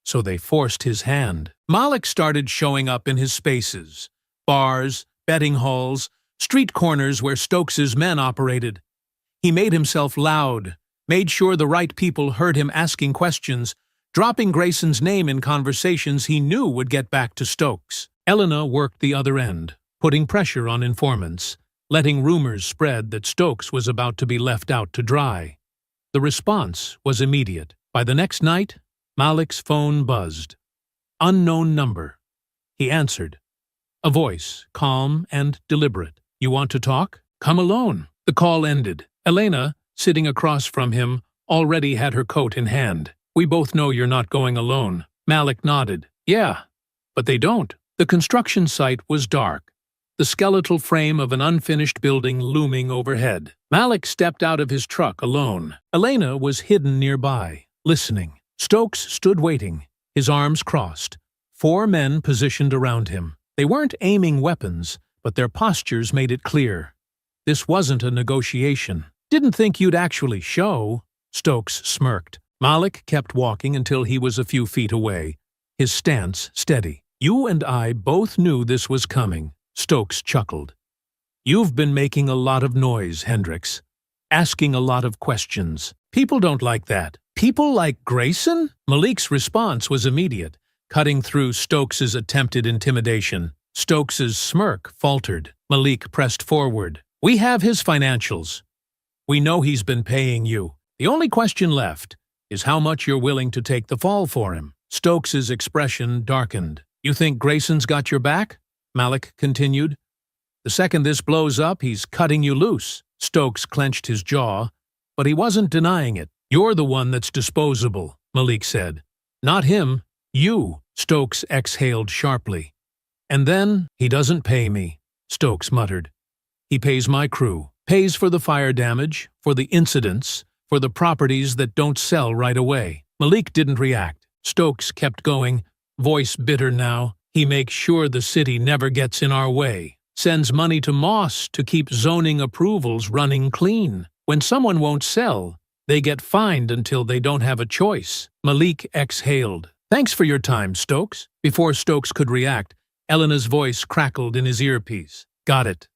so they forced his hand. Malik started showing up in his spaces. Bars, betting halls, street corners where Stokes's men operated. He made himself loud, made sure the right people heard him asking questions, dropping Grayson's name in conversations he knew would get back to Stokes. Elena worked the other end, putting pressure on informants, letting rumors spread that Stokes was about to be left out to dry. The response was immediate. By the next night, Malik's phone buzzed. Unknown number. He answered. A voice, calm and deliberate. "You want to talk? Come alone." The call ended. Elena, sitting across from him, already had her coat in hand. "We both know you're not going alone." Malik nodded. "Yeah, but they don't." The construction site was dark. The the skeletal frame of an unfinished building looming overhead. Malik stepped out of his truck alone. Elena was hidden nearby, listening. Stokes stood waiting, his arms crossed. 4 men positioned around him. They weren't aiming weapons, but their postures made it clear. This wasn't a negotiation. Didn't think you'd actually show, Stokes smirked. Malik kept walking until he was a few feet away, his stance steady. You and I both knew this was coming, Stokes chuckled. You've been making a lot of noise, Hendricks. Asking a lot of questions. People don't like that. People like Grayson? Malik's response was immediate, cutting through Stokes's attempted intimidation. Stokes's smirk faltered. Malik pressed forward. We have his financials. We know he's been paying you. The only question left is how much you're willing to take the fall for him. Stokes's expression darkened. You think Grayson's got your back? Malik continued. The second this blows up, he's cutting you loose. Stokes clenched his jaw, but he wasn't denying it. You're the one that's disposable, Malik said. Not him, you, Stokes exhaled sharply. And then, he doesn't pay me, Stokes muttered. He pays my crew, pays for the fire damage, for the incidents, for the properties that don't sell right away. Malik didn't react. Stokes kept going, voice bitter now. He makes sure the city never gets in our way. Sends money to Moss to keep zoning approvals running clean. When someone won't sell, they get fined until they don't have a choice. Malik exhaled. Thanks for your time, Stokes. Before Stokes could react, Elena's voice crackled in his earpiece. Got it.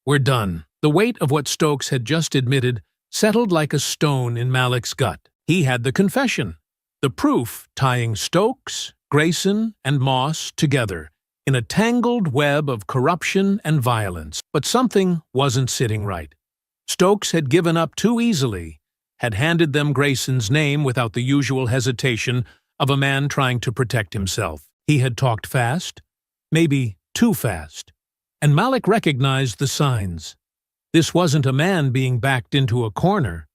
We're done. The weight of what Stokes had just admitted settled like a stone in Malik's gut. He had the confession. The proof tying Stokes, Grayson, and Moss together in a tangled web of corruption and violence. But something wasn't sitting right. Stokes had given up too easily, had handed them Grayson's name without the usual hesitation of a man trying to protect himself. He had talked fast, maybe too fast, and Malik recognized the signs. This wasn't a man being backed into a corner.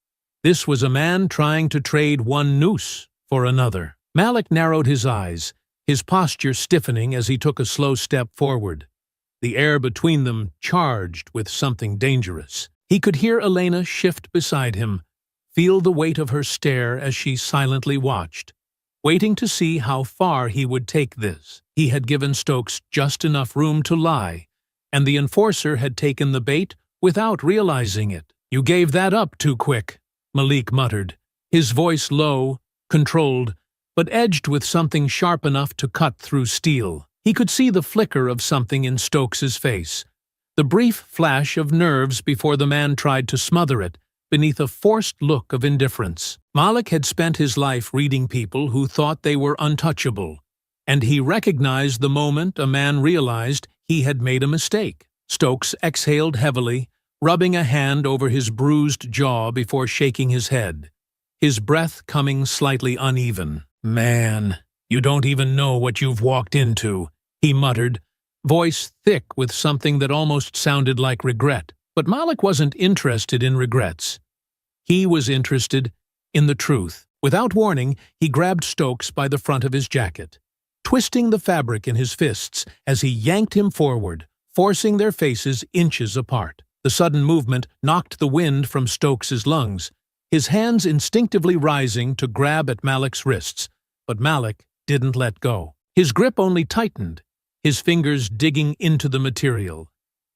This was a man trying to trade one noose for another. Malik narrowed his eyes, his posture stiffening as he took a slow step forward. The air between them charged with something dangerous. He could hear Elena shift beside him, feel the weight of her stare as she silently watched, waiting to see how far he would take this. He had given Stokes just enough room to lie, and the enforcer had taken the bait without realizing it. You gave that up too quick, Malik muttered, his voice low, controlled, but edged with something sharp enough to cut through steel. He could see the flicker of something in Stokes's face, the brief flash of nerves before the man tried to smother it beneath a forced look of indifference. Malik had spent his life reading people who thought they were untouchable, and he recognized the moment a man realized he had made a mistake. Stokes exhaled heavily, rubbing a hand over his bruised jaw before shaking his head, his breath coming slightly uneven. Man, you don't even know what you've walked into, he muttered, voice thick with something that almost sounded like regret. But Malik wasn't interested in regrets. He was interested in the truth. Without warning, he grabbed Stokes by the front of his jacket, twisting the fabric in his fists as he yanked him forward, forcing their faces inches apart. The sudden movement knocked the wind from Stokes's lungs, his hands instinctively rising to grab at Malik's wrists, but Malik didn't let go. His grip only tightened, his fingers digging into the material,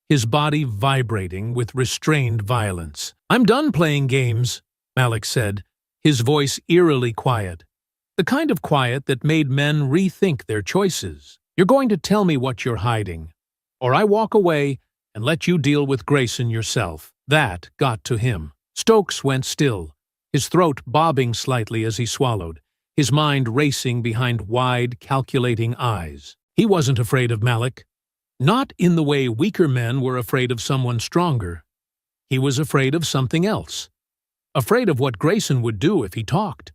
his body vibrating with restrained violence. I'm done playing games, Malik said, his voice eerily quiet, the kind of quiet that made men rethink their choices. You're going to tell me what you're hiding, or I walk away and let you deal with Grayson yourself. That got to him. Stokes went still, his throat bobbing slightly as he swallowed, his mind racing behind wide, calculating eyes. He wasn't afraid of Malik. Not in the way weaker men were afraid of someone stronger. He was afraid of something else. Afraid of what Grayson would do if he talked.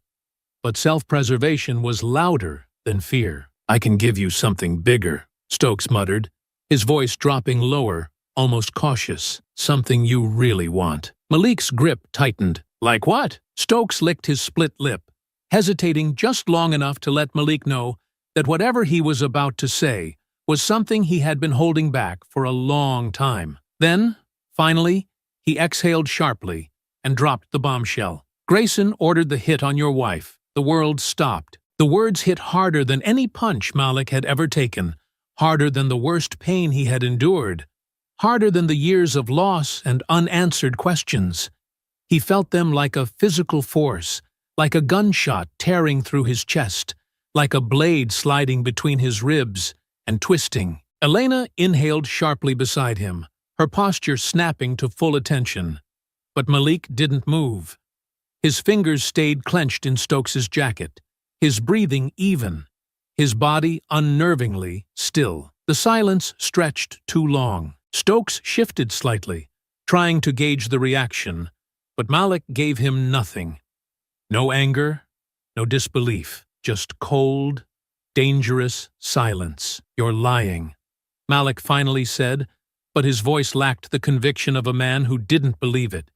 But self-preservation was louder than fear. I can give you something bigger, Stokes muttered, his voice dropping lower, almost cautious. Something you really want. Malik's grip tightened. Like what? Stokes licked his split lip, hesitating just long enough to let Malik know that whatever he was about to say was something he had been holding back for a long time. Then, finally, he exhaled sharply and dropped the bombshell. Grayson ordered the hit on your wife. The world stopped. The words hit harder than any punch Malik had ever taken, harder than the worst pain he had endured, harder than the years of loss and unanswered questions. He felt them like a physical force, like a gunshot tearing through his chest, like a blade sliding between his ribs and twisting. Elena inhaled sharply beside him, her posture snapping to full attention. But Malik didn't move. His fingers stayed clenched in Stokes's jacket, his breathing even, his body unnervingly still. The silence stretched too long. Stokes shifted slightly, trying to gauge the reaction, but Malik gave him nothing. No anger, no disbelief, just cold, dangerous silence. "You're lying," Malik finally said, but his voice lacked the conviction of a man who didn't believe it.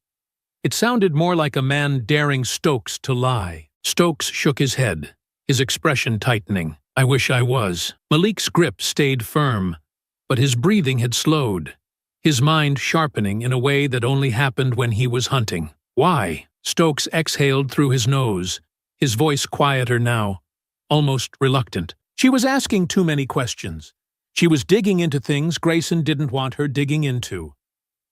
It sounded more like a man daring Stokes to lie. Stokes shook his head, his expression tightening. "I wish I was." Malik's grip stayed firm, but his breathing had slowed, his mind sharpening in a way that only happened when he was hunting. "Why?" Stokes exhaled through his nose, his voice quieter now, almost reluctant. She was asking too many questions. She was digging into things Grayson didn't want her digging into.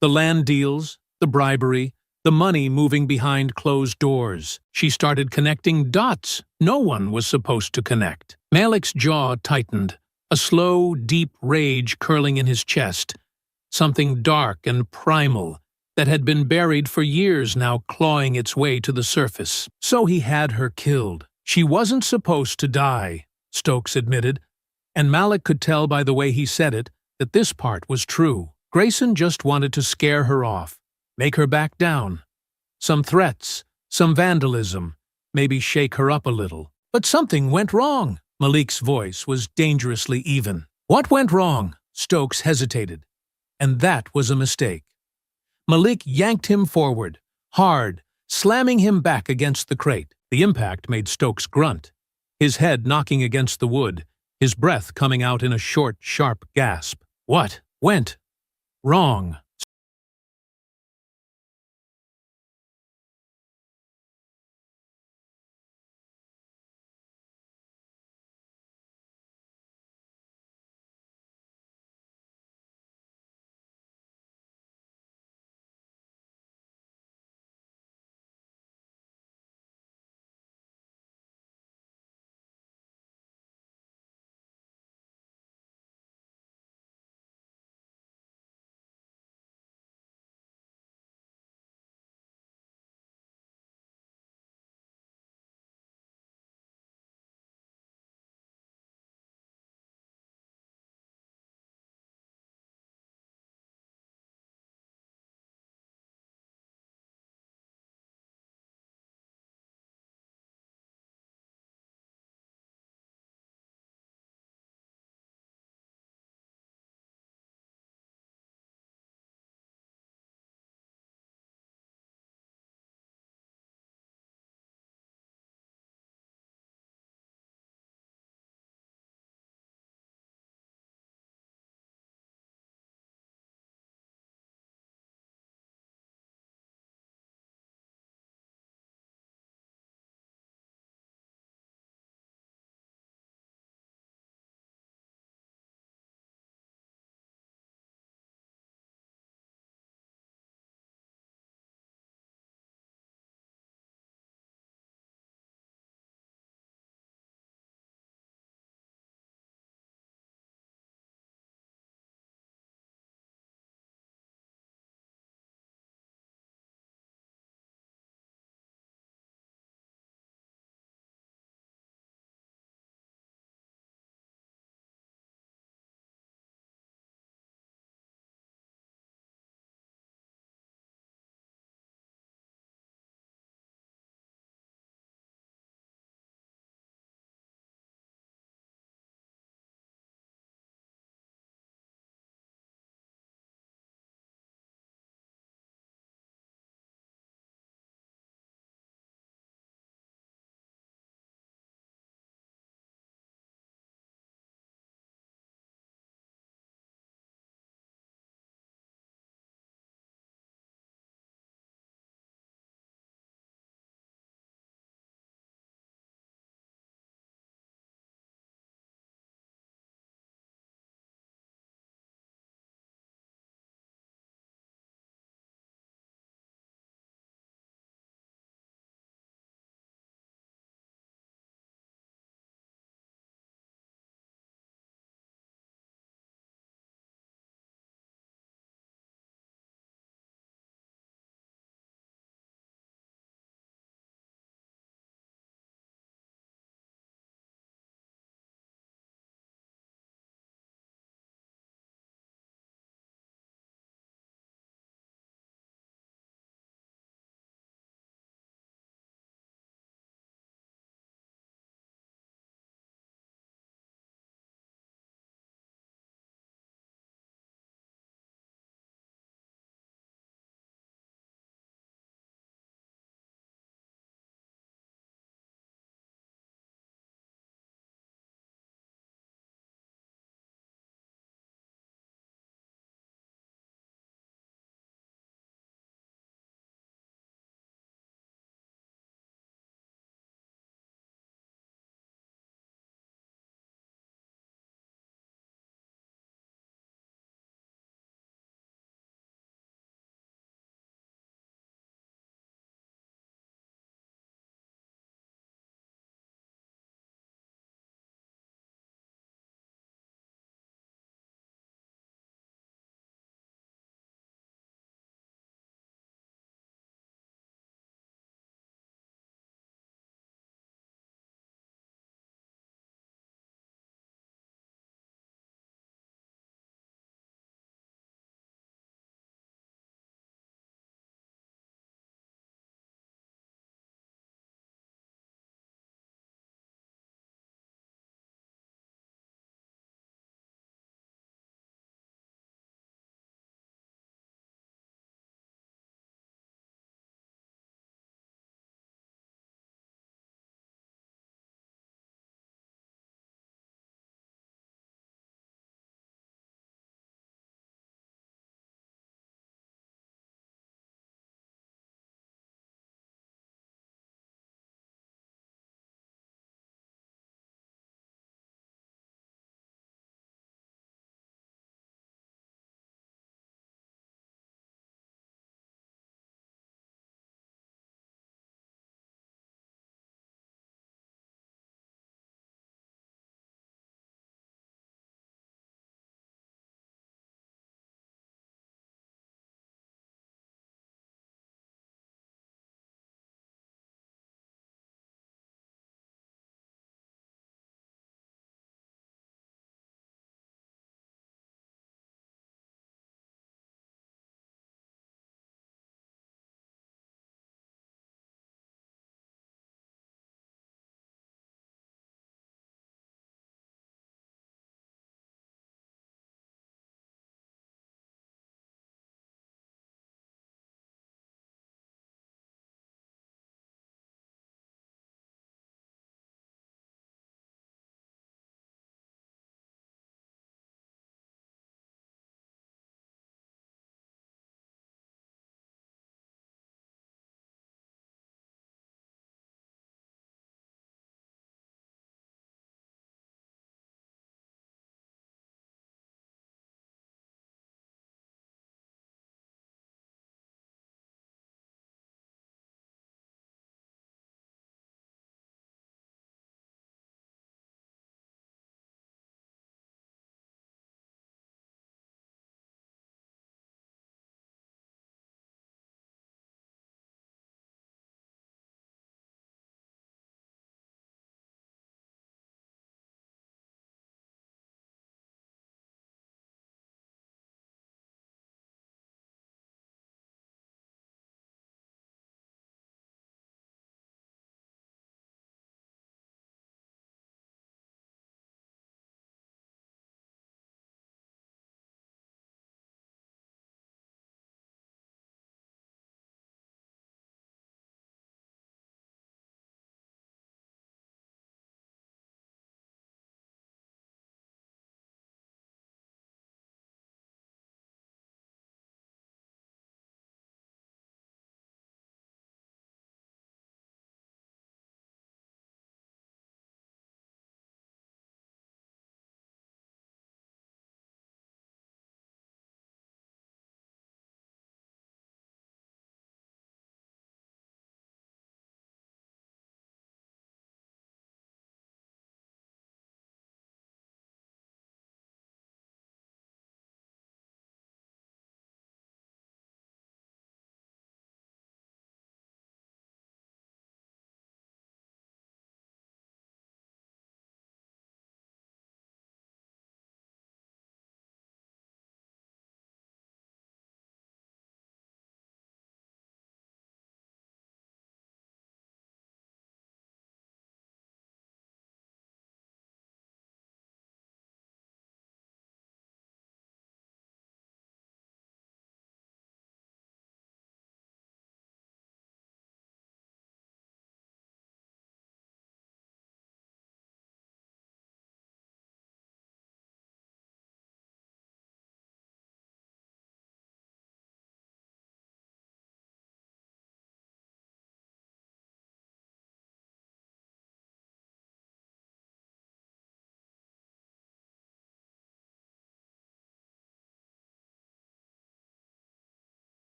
The land deals, the bribery, the money moving behind closed doors. She started connecting dots no one was supposed to connect. Malik's jaw tightened, a slow, deep rage curling in his chest, something dark and primal that had been buried for years now clawing its way to the surface. So he had her killed. She wasn't supposed to die, Stokes admitted, and Malik could tell by the way he said it that this part was true. Grayson just wanted to scare her off, make her back down. Some threats, some vandalism, maybe shake her up a little. But something went wrong. Malik's voice was dangerously even. "What went wrong?" Stokes hesitated. And that was a mistake. Malik yanked him forward, hard, slamming him back against the crate. The impact made Stokes grunt, his head knocking against the wood, his breath coming out in a short, sharp gasp. "What went wrong?"